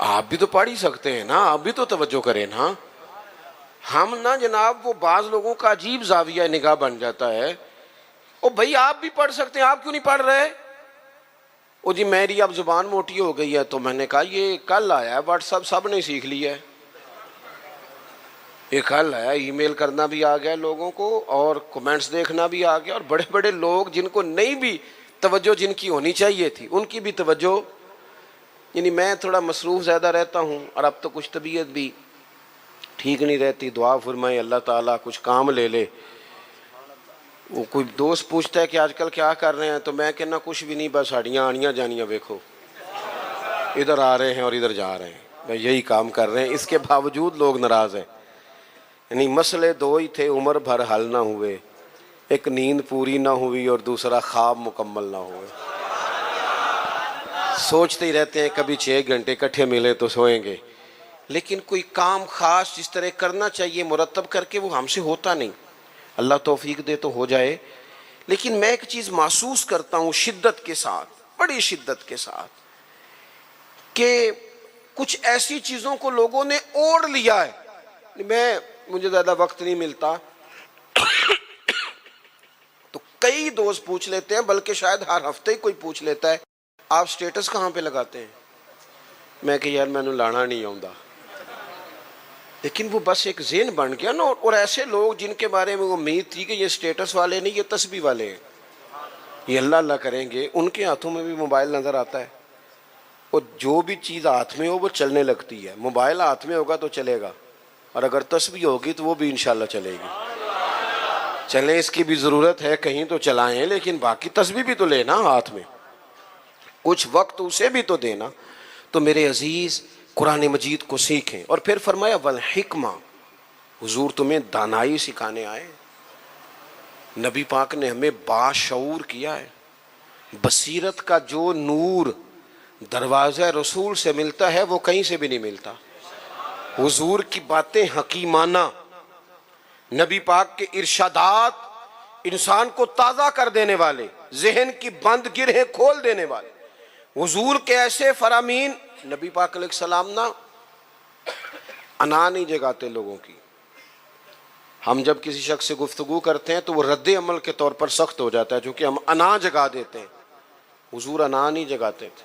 S4: آپ بھی تو پڑھ ہی سکتے ہیں نا، آپ بھی تو توجہ کریں نا۔ ہم نا جناب وہ بعض لوگوں کا عجیب زاویہ نگاہ بن جاتا ہے، او بھائی آپ بھی پڑھ سکتے ہیں، آپ کیوں نہیں پڑھ رہے؟ او جی میری اب زبان موٹی ہو گئی ہے، تو میں نے کہا یہ کل آیا ہے واٹس ایپ سب نے سیکھ لیا ہے، یہ کل ہے، ای میل کرنا بھی آ گیا لوگوں کو اور کمنٹس دیکھنا بھی آ گیا، اور بڑے بڑے لوگ جن کو نہیں بھی توجہ جن کی ہونی چاہیے تھی ان کی بھی توجہ، یعنی میں تھوڑا مصروف زیادہ رہتا ہوں، اور اب تو کچھ طبیعت بھی ٹھیک نہیں رہتی، دعا فرمائے اللہ تعالیٰ کچھ کام لے لے۔ وہ کوئی دوست پوچھتا ہے کہ آج کل کیا کر رہے ہیں، تو میں کہنا کچھ بھی نہیں، بس ہڈیاں آنیاں جانیاں دیکھو، ادھر آ رہے ہیں اور ادھر جا رہے ہیں، میں یہی کام کر رہے ہیں، اس کے باوجود لوگ ناراض ہیں۔ یعنی مسئلے دو ہی تھے، عمر بھر حل نہ ہوئے، ایک نیند پوری نہ ہوئی اور دوسرا خواب مکمل نہ ہوئے۔ سوچتے ہی رہتے ہیں کبھی 6 گھنٹے اکٹھے ملے تو سوئیں گے، لیکن کوئی کام خاص جس طرح کرنا چاہیے مرتب کر کے وہ ہم سے ہوتا نہیں۔ اللہ توفیق دے تو ہو جائے، لیکن میں ایک چیز محسوس کرتا ہوں شدت کے ساتھ، بڑی شدت کے ساتھ، کہ کچھ ایسی چیزوں کو لوگوں نے اوڑھ لیا ہے۔ مجھے زیادہ وقت نہیں ملتا تو کئی دوست پوچھ لیتے ہیں، بلکہ شاید ہر ہفتے ہی کوئی پوچھ لیتا ہے آپ سٹیٹس کہاں پہ لگاتے ہیں؟ میں کہ یار میں نے لانا نہیں آؤں، لیکن وہ بس ایک ذہن بن گیا نا، اور ایسے لوگ جن کے بارے میں امید تھی کہ یہ سٹیٹس والے نہیں یہ تسبیح والے ہیں، یہ اللہ اللہ کریں گے، ان کے ہاتھوں میں بھی موبائل نظر آتا ہے، اور جو بھی چیز ہاتھ میں ہو وہ چلنے لگتی ہے۔ موبائل ہاتھ میں ہوگا تو چلے گا، اور اگر تسبیح ہوگی تو وہ بھی انشاءاللہ چلے گی۔ چلیں اس کی بھی ضرورت ہے، کہیں تو چلائیں، لیکن باقی تسبیح بھی تو لینا ہاتھ میں، کچھ وقت اسے بھی تو دینا۔ تو میرے عزیز قرآن مجید کو سیکھیں، اور پھر فرمایا والحکمہ، حضور تمہیں دانائی سکھانے آئے، نبی پاک نے ہمیں باشعور کیا ہے۔ بصیرت کا جو نور دروازہ رسول سے ملتا ہے وہ کہیں سے بھی نہیں ملتا۔ حضور کی باتیں حکیمانہ، نبی پاک کے ارشادات انسان کو تازہ کر دینے والے، ذہن کی بند گرہیں کھول دینے والے، حضور کے ایسے فرامین۔ نبی پاک علیہ السلام نا انا نہیں جگاتے لوگوں کی۔ ہم جب کسی شخص سے گفتگو کرتے ہیں تو وہ رد عمل کے طور پر سخت ہو جاتا ہے، چونکہ ہم انا جگا دیتے ہیں۔ حضور انا نہیں جگاتے تھے،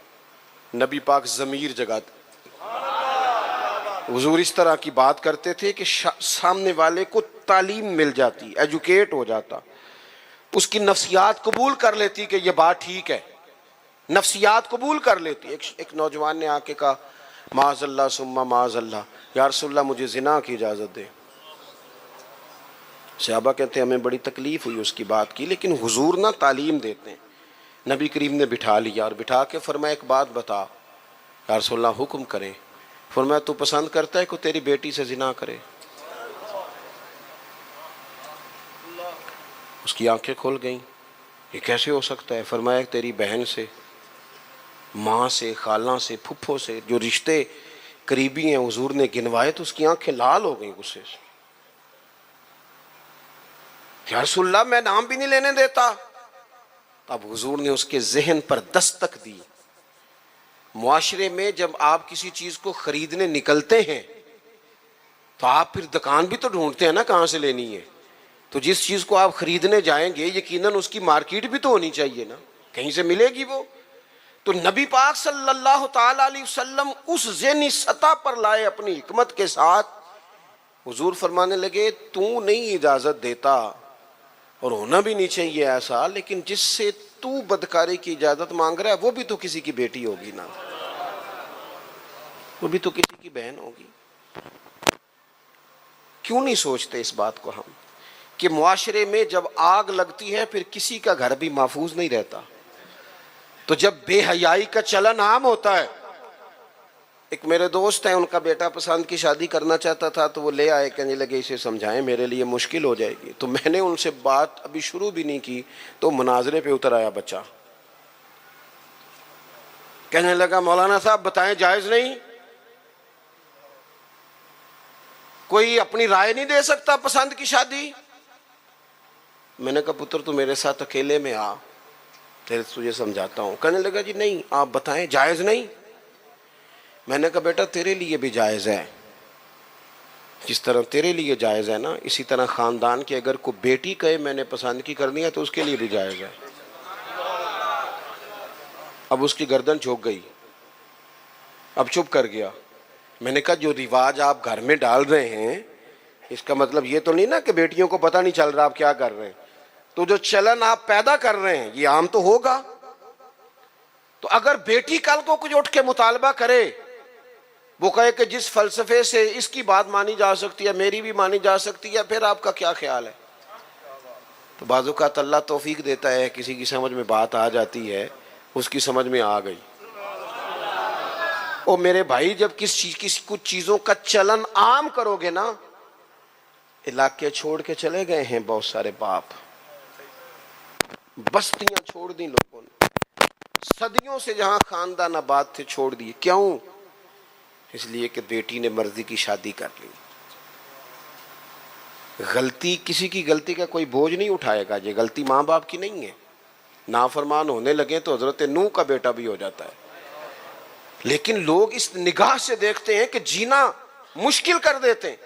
S4: نبی پاک ضمیر جگاتے۔ حضور اس طرح کی بات کرتے تھے کہ سامنے والے کو تعلیم مل جاتی، ایجوکیٹ ہو جاتا، اس کی نفسیات قبول کر لیتی کہ یہ بات ٹھیک ہے، نفسیات قبول کر لیتی۔ ایک نوجوان نے آ کے کہا معاذ اللہ ثم معاذ اللہ، یا رسول اللہ مجھے زنا کی اجازت دے۔ صحابہ کہتے ہیں ہمیں بڑی تکلیف ہوئی اس کی بات کی، لیکن حضور نہ تعلیم دیتے ہیں۔ نبی کریم نے بٹھا لیا اور بٹھا کے فرمایا ایک بات بتا، یا رسول اللہ حکم کریں۔ فرمایا تو پسند کرتا ہے کہ تیری بیٹی سے زنا کرے؟ اس کی آنکھیں کھل گئیں، یہ کیسے ہو سکتا ہے؟ فرمایا تیری بہن سے، ماں سے، خالہ سے، پھپھو سے، جو رشتے قریبی ہیں حضور نے گنوائے، تو اس کی آنکھیں لال ہو گئیں غصے سے۔ یا رسول اللہ میں نام بھی نہیں لینے دیتا۔ اب حضور نے اس کے ذہن پر دستک دی۔ معاشرے میں جب آپ کسی چیز کو خریدنے نکلتے ہیں تو آپ پھر دکان بھی تو ڈھونڈتے ہیں نا کہاں سے لینی ہے، تو جس چیز کو آپ خریدنے جائیں گے یقیناً اس کی مارکیٹ بھی تو ہونی چاہیے نا، کہیں سے ملے گی وہ۔ تو نبی پاک صلی اللہ تعالی علیہ وسلم اس ذہنی سطح پر لائے اپنی حکمت کے ساتھ۔ حضور فرمانے لگے تو نہیں اجازت دیتا، اور ہونا بھی نہیں چاہیے ایسا، لیکن جس سے تو بدکاری کی اجازت مانگ رہا ہے وہ بھی تو کسی کی بیٹی ہوگی نا، وہ بھی تو کسی کی بہن ہوگی۔ کیوں نہیں سوچتے اس بات کو ہم کہ معاشرے میں جب آگ لگتی ہے پھر کسی کا گھر بھی محفوظ نہیں رہتا۔ تو جب بے حیائی کا چلن عام ہوتا ہے، ایک میرے دوست ہیں، ان کا بیٹا پسند کی شادی کرنا چاہتا تھا، تو وہ لے آئے، کہنے لگے اسے سمجھائیں میرے لیے مشکل ہو جائے گی۔ تو میں نے ان سے بات ابھی شروع بھی نہیں کی تو مناظرے پہ اتر آیا بچہ، کہنے لگا مولانا صاحب بتائیں جائز نہیں؟ کوئی اپنی رائے نہیں دے سکتا پسند کی شادی؟ میں نے کہا پتر تو میرے ساتھ اکیلے میں آ، تجھے سمجھاتا ہوں۔ کہنے لگا جی نہیں آپ بتائیں جائز نہیں؟ میں نے کہا بیٹا تیرے لیے بھی جائز ہے، جس طرح تیرے لیے جائز ہے نا، اسی طرح خاندان کی اگر کوئی بیٹی کہے میں نے پسند کی کرنی ہے تو اس کے لیے بھی جائز ہے۔ اب اس کی گردن جھک گئی، اب چپ کر گیا۔ میں نے کہا جو رواج آپ گھر میں ڈال رہے ہیں اس کا مطلب یہ تو نہیں نا کہ بیٹیوں کو پتہ نہیں چل رہا آپ کیا کر رہے ہیں، تو جو چلن آپ پیدا کر رہے ہیں یہ عام تو ہوگا۔ تو اگر بیٹی کل کو کچھ اٹھ کے مطالبہ کرے، وہ کہے کہ جس فلسفے سے اس کی بات مانی جا سکتی ہے میری بھی مانی جا سکتی ہے، پھر آپ کا کیا خیال ہے؟ تو بعض اوقات اللہ توفیق دیتا ہے، کسی کی سمجھ میں بات آ جاتی ہے، اس کی سمجھ میں آ گئی۔ اور میرے بھائی جب کچھ چیزوں کا چلن عام کرو گے نا، علاقے چھوڑ کے چلے گئے ہیں بہت سارے باپ، بستیاں چھوڑ دی لوگوں نے، صدیوں سے جہاں خاندان آباد تھے چھوڑ دیے۔ کیوں؟ اس لیے کہ بیٹی نے مرضی کی شادی کر لی۔ غلطی کسی کی غلطی کا کوئی بوجھ نہیں اٹھائے گا، یہ غلطی ماں باپ کی نہیں ہے۔ نافرمان ہونے لگے تو حضرت نوح کا بیٹا بھی ہو جاتا ہے، لیکن لوگ اس نگاہ سے دیکھتے ہیں کہ جینا مشکل کر دیتے ہیں،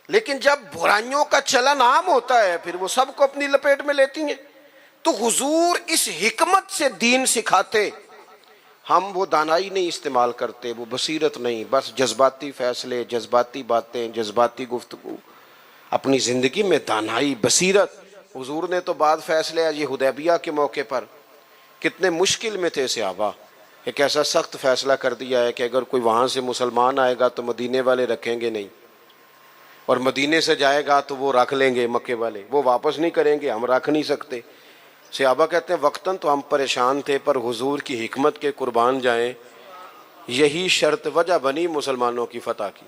S4: لیکن جب برائیوں کا چلن عام ہوتا ہے پھر وہ سب کو اپنی لپیٹ میں لیتی ہیں۔ تو حضور اس حکمت سے دین سکھاتے، ہم وہ دانائی نہیں استعمال کرتے، وہ بصیرت نہیں، بس جذباتی فیصلے، جذباتی باتیں، جذباتی گفتگو۔ اپنی زندگی میں دانائی، بصیرت۔ حضور نے تو بعد فیصلے یہ حدیبیہ کے موقع پر کتنے مشکل میں تھے صحابہ، ایک ایسا سخت فیصلہ کر دیا ہے کہ اگر کوئی وہاں سے مسلمان آئے گا تو مدینے والے رکھیں گے نہیں، اور مدینے سے جائے گا تو وہ رکھ لیں گے مکے والے، وہ واپس نہیں کریں گے، ہم رکھ نہیں سکتے۔ صحابہ کہتے ہیں وقتاً تو ہم پریشان تھے، پر حضور کی حکمت کے قربان جائیں، یہی شرط وجہ بنی مسلمانوں کی فتح کی۔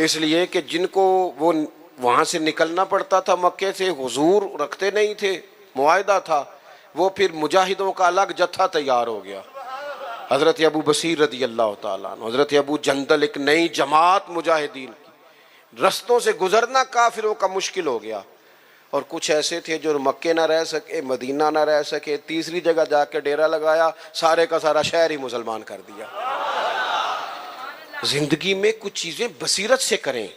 S4: اس لیے کہ جن کو وہ وہاں سے نکلنا پڑتا تھا مکے سے، حضور رکھتے نہیں تھے، معاہدہ تھا، وہ پھر مجاہدوں کا الگ جتھا تیار ہو گیا۔ حضرت ابو بصیر رضی اللہ تعالیٰ عنہ، حضرت ابو جندل، ایک نئی جماعت مجاہدین کی، رستوں سے گزرنا کافروں کا مشکل ہو گیا۔ اور کچھ ایسے تھے جو مکے نہ رہ سکے، مدینہ نہ رہ سکے، تیسری جگہ جا کے ڈیرا لگایا، سارے کا سارا شہر ہی مسلمان کر دیا۔ زندگی میں کچھ چیزیں بصیرت سے کریں۔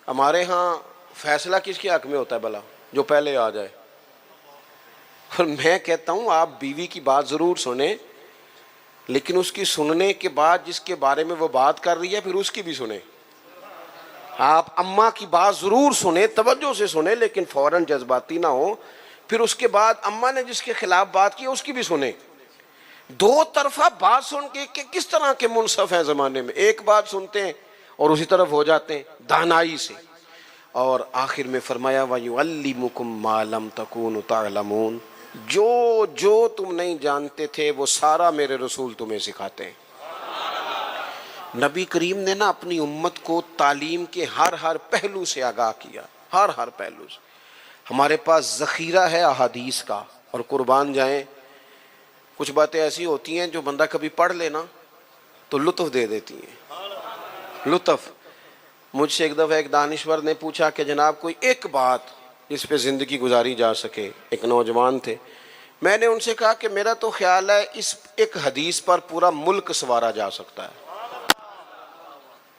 S4: ہمارے ہاں فیصلہ کس کے حق میں ہوتا ہے بھلا؟ جو پہلے آ جائے۔ اور میں کہتا ہوں آپ بیوی کی بات ضرور سنیں، لیکن اس کی سننے کے بعد جس کے بارے میں وہ بات کر رہی ہے پھر اس کی بھی سنیں۔ آپ اماں کی بات ضرور سنیں، توجہ سے سنیں، لیکن فوراً جذباتی نہ ہو۔ پھر اس کے بعد اماں نے جس کے خلاف بات کی اس کی بھی سنیں۔ دو طرفہ بات سن کے کہ کس طرح کے منصف ہیں زمانے میں، ایک بات سنتے ہیں اور اسی طرف ہو جاتے ہیں دانائی سے۔ اور آخر میں فرمایا وَيُعَلِّمُكُم مَّا لَمْ تَكُونُوا تَعْلَمُونَ، جو تم نہیں جانتے تھے وہ سارا میرے رسول تمہیں سکھاتے ہیں۔ نبی کریم نے نا اپنی امت کو تعلیم کے ہر پہلو سے آگاہ کیا، ہر پہلو سے۔ ہمارے پاس ذخیرہ ہے احادیث کا، اور قربان جائیں کچھ باتیں ایسی ہوتی ہیں جو بندہ کبھی پڑھ لینا تو لطف دے دیتی ہیں، لطف۔ مجھ سے ایک دفعہ ایک دانشور نے پوچھا کہ جناب کوئی ایک بات جس پہ زندگی گزاری جا سکے، ایک نوجوان تھے۔ میں نے ان سے کہا کہ میرا تو خیال ہے اس ایک حدیث پر پورا ملک سنوارا جا سکتا ہے،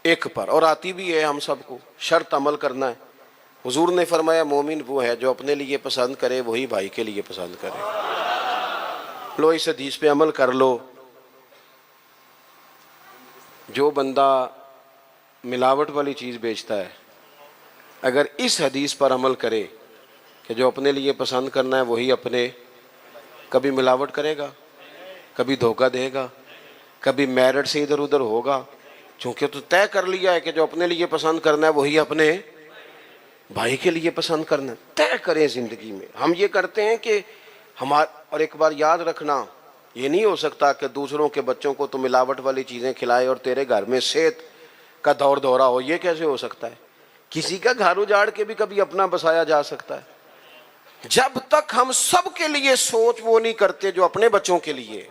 S4: ایک پر، اور آتی بھی ہے ہم سب کو، شرط عمل کرنا ہے۔ حضور نے فرمایا مومن وہ ہے جو اپنے لیے پسند کرے وہی بھائی کے لیے پسند کرے۔ لو اس حدیث پہ عمل کر لو۔ جو بندہ ملاوٹ والی چیز بیچتا ہے اگر اس حدیث پر عمل کرے کہ جو اپنے لیے پسند کرنا ہے وہی اپنے، کبھی ملاوٹ کرے گا، کبھی دھوکہ دے گا، کبھی میرٹ سے ادھر ادھر ہوگا، چونکہ تو طے کر لیا ہے کہ جو اپنے لیے پسند کرنا ہے وہی اپنے بھائی کے لیے پسند کرنا ہے۔ طے کریں زندگی میں۔ ہم یہ کرتے ہیں کہ اور ایک بار یاد رکھنا، یہ نہیں ہو سکتا کہ دوسروں کے بچوں کو تو ملاوٹ والی چیزیں کھلائے اور تیرے گھر میں صحت کا دور دورہ ہو، یہ کیسے ہو سکتا ہے؟ کسی کا گھر اجاڑ کے بھی کبھی اپنا بسایا جا سکتا ہے۔ جب تک ہم سب کے لیے سوچ وہ نہیں کرتے جو اپنے بچوں کے لیے،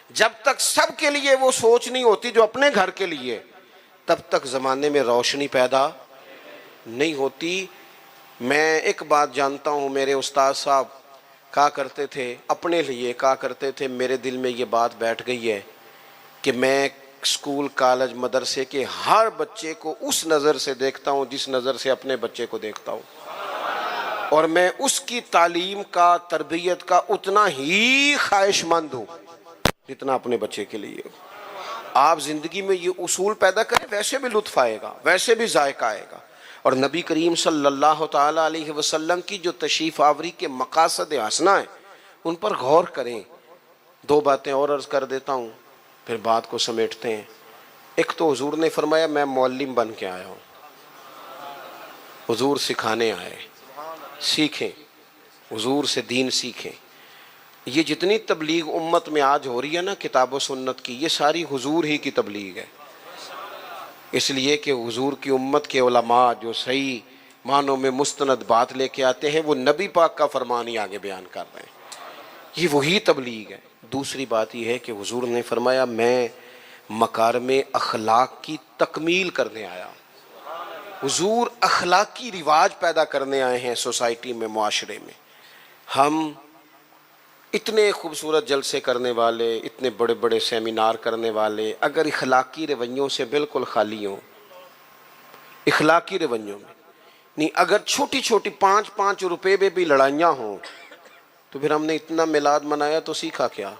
S4: جب تک سب کے لیے وہ سوچ نہیں ہوتی جو اپنے گھر کے لیے، تب تک زمانے میں روشنی پیدا نہیں ہوتی۔ میں ایک بات جانتا ہوں، میرے استاد صاحب کہا کرتے تھے، اپنے لیے کہا کرتے تھے، میرے دل میں یہ بات بیٹھ گئی ہے کہ میں اسکول کالج مدرسے کے ہر بچے کو اس نظر سے دیکھتا ہوں جس نظر سے اپنے بچے کو دیکھتا ہوں، اور میں اس کی تعلیم کا، تربیت کا اتنا ہی خواہش مند ہوں جتنا اپنے بچے کے لیے ہو۔ آپ زندگی میں یہ اصول پیدا کریں، ویسے بھی لطف آئے گا، ویسے بھی ذائقہ آئے گا۔ اور نبی کریم صلی اللہ تعالیٰ علیہ وسلم کی جو تشریف آوری کے مقاصد حسنہ ہیں ان پر غور کریں۔ دو باتیں اور عرض کر دیتا ہوں پھر بات کو سمیٹتے ہیں۔ ایک تو حضور نے فرمایا میں معلم بن کے آیا ہوں، حضور سکھانے آئے، سیکھیں، حضور سے دین سیکھیں۔ یہ جتنی تبلیغ امت میں آج ہو رہی ہے نا کتاب و سنت کی، یہ ساری حضور ہی کی تبلیغ ہے، اس لیے کہ حضور کی امت کے علماء جو صحیح معنوں میں مستند بات لے کے آتے ہیں وہ نبی پاک کا فرمان ہی آگے بیان کر رہے ہیں، یہ وہی تبلیغ ہے۔ دوسری بات یہ ہے کہ حضور نے فرمایا میں مکارم اخلاق کی تکمیل کرنے آیا۔ حضور اخلاقی رواج پیدا کرنے آئے ہیں سوسائٹی میں، معاشرے میں۔ ہم اتنے خوبصورت جلسے کرنے والے، اتنے بڑے بڑے سیمینار کرنے والے، اگر اخلاقی رویوں سے بالکل خالی ہوں، اخلاقی رویوں میں نہیں، اگر چھوٹی چھوٹی 5 روپے میں بھی لڑائیاں ہوں تو پھر ہم نے اتنا میلاد منایا تو سیکھا کیا؟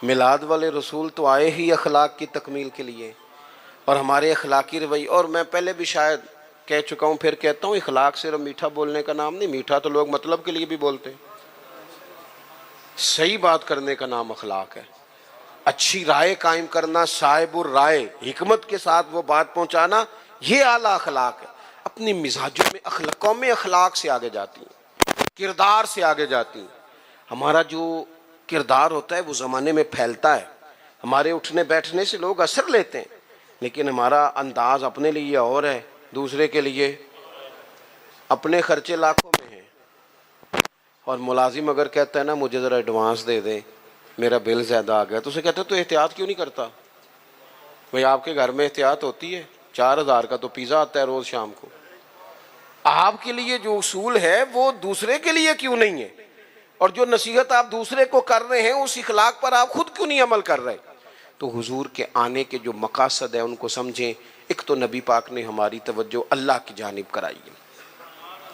S4: میلاد والے رسول تو آئے ہی اخلاق کی تکمیل کے لیے، اور ہمارے اخلاقی رویے، اور میں پہلے بھی شاید کہہ چکا ہوں پھر کہتا ہوں، اخلاق صرف میٹھا بولنے کا نام نہیں، میٹھا تو لوگ مطلب کے لیے بھی بولتے ہیں، صحیح بات کرنے کا نام اخلاق ہے۔ اچھی رائے قائم کرنا، صاحب الرائے، حکمت کے ساتھ وہ بات پہنچانا، یہ اعلیٰ اخلاق ہے۔ اپنی مزاجوں میں قومیں اخلاق سے آگے جاتی ہیں، کردار سے آگے جاتی ہیں۔ ہمارا جو کردار ہوتا ہے وہ زمانے میں پھیلتا ہے، ہمارے اٹھنے بیٹھنے سے لوگ اثر لیتے ہیں، لیکن ہمارا انداز اپنے لیے اور ہے، دوسرے کے لیے اپنے خرچے لاکھوں میں ہیں۔ اور ملازم اگر کہتا ہے نا مجھے ذرا ایڈوانس دے دیں، میرا بل زیادہ آ گیا، تو اسے کہتے ہیں تو احتیاط کیوں نہیں کرتا؟ بھئی آپ کے گھر میں احتیاط ہوتی ہے؟ 4000 کا تو پیزا آتا ہے روز شام کو، آپ کے لیے جو اصول ہے وہ دوسرے کے لیے کیوں نہیں ہے؟ اور جو نصیحت آپ دوسرے کو کر رہے ہیں اس اخلاق پر آپ خود کیوں نہیں عمل کر رہے؟ تو حضور کے آنے کے جو مقاصد ہیں ان کو سمجھیں۔ ایک تو نبی پاک نے ہماری توجہ اللہ کی جانب کرائی ہے،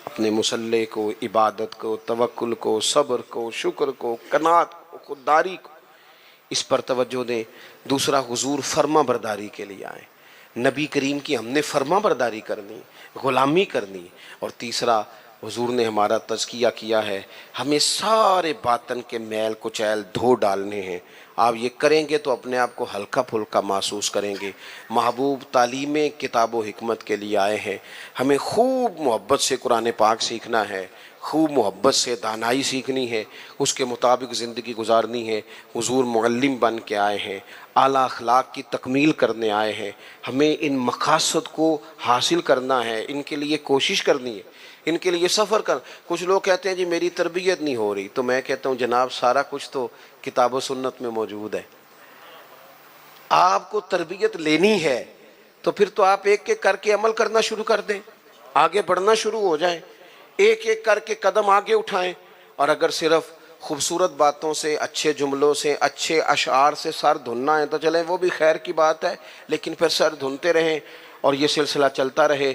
S4: اپنے مصلح کو، عبادت کو، توکل کو، صبر کو، شکر کو، قناعت کو، خودداری کو، اس پر توجہ دیں۔ دوسرا، حضور فرما برداری کے لیے آئے، نبی کریم کی ہم نے فرما برداری کرنی، غلامی کرنی۔ اور تیسرا، حضور نے ہمارا تزکیہ کیا ہے، ہمیں سارے باطن کے میل کچیل دھو ڈالنے ہیں۔ آپ یہ کریں گے تو اپنے آپ کو ہلکا پھلکا محسوس کریں گے۔ محبوب تعلیم کتاب و حکمت کے لیے آئے ہیں، ہمیں خوب محبت سے قرآن پاک سیکھنا ہے، خوب محبت سے دانائی سیکھنی ہے، اس کے مطابق زندگی گزارنی ہے۔ حضور معلم بن کے آئے ہیں، اعلیٰ اخلاق کی تکمیل کرنے آئے ہیں، ہمیں ان مقاصد کو حاصل کرنا ہے، ان کے لیے کوشش کرنی ہے، ان کے لیے سفر کر۔ کچھ لوگ کہتے ہیں جی میری تربیت نہیں ہو رہی، تو میں کہتا ہوں جناب سارا کچھ تو کتاب و سنت میں موجود ہے۔ آپ کو تربیت لینی ہے تو پھر تو آپ ایک ایک کر کے عمل کرنا شروع کر دیں، آگے بڑھنا شروع ہو جائیں، ایک ایک کر کے قدم آگے اٹھائیں۔ اور اگر صرف خوبصورت باتوں سے، اچھے جملوں سے، اچھے اشعار سے سر دھننا ہے تو چلیں وہ بھی خیر کی بات ہے، لیکن پھر سر دھنتے رہیں اور یہ سلسلہ چلتا رہے۔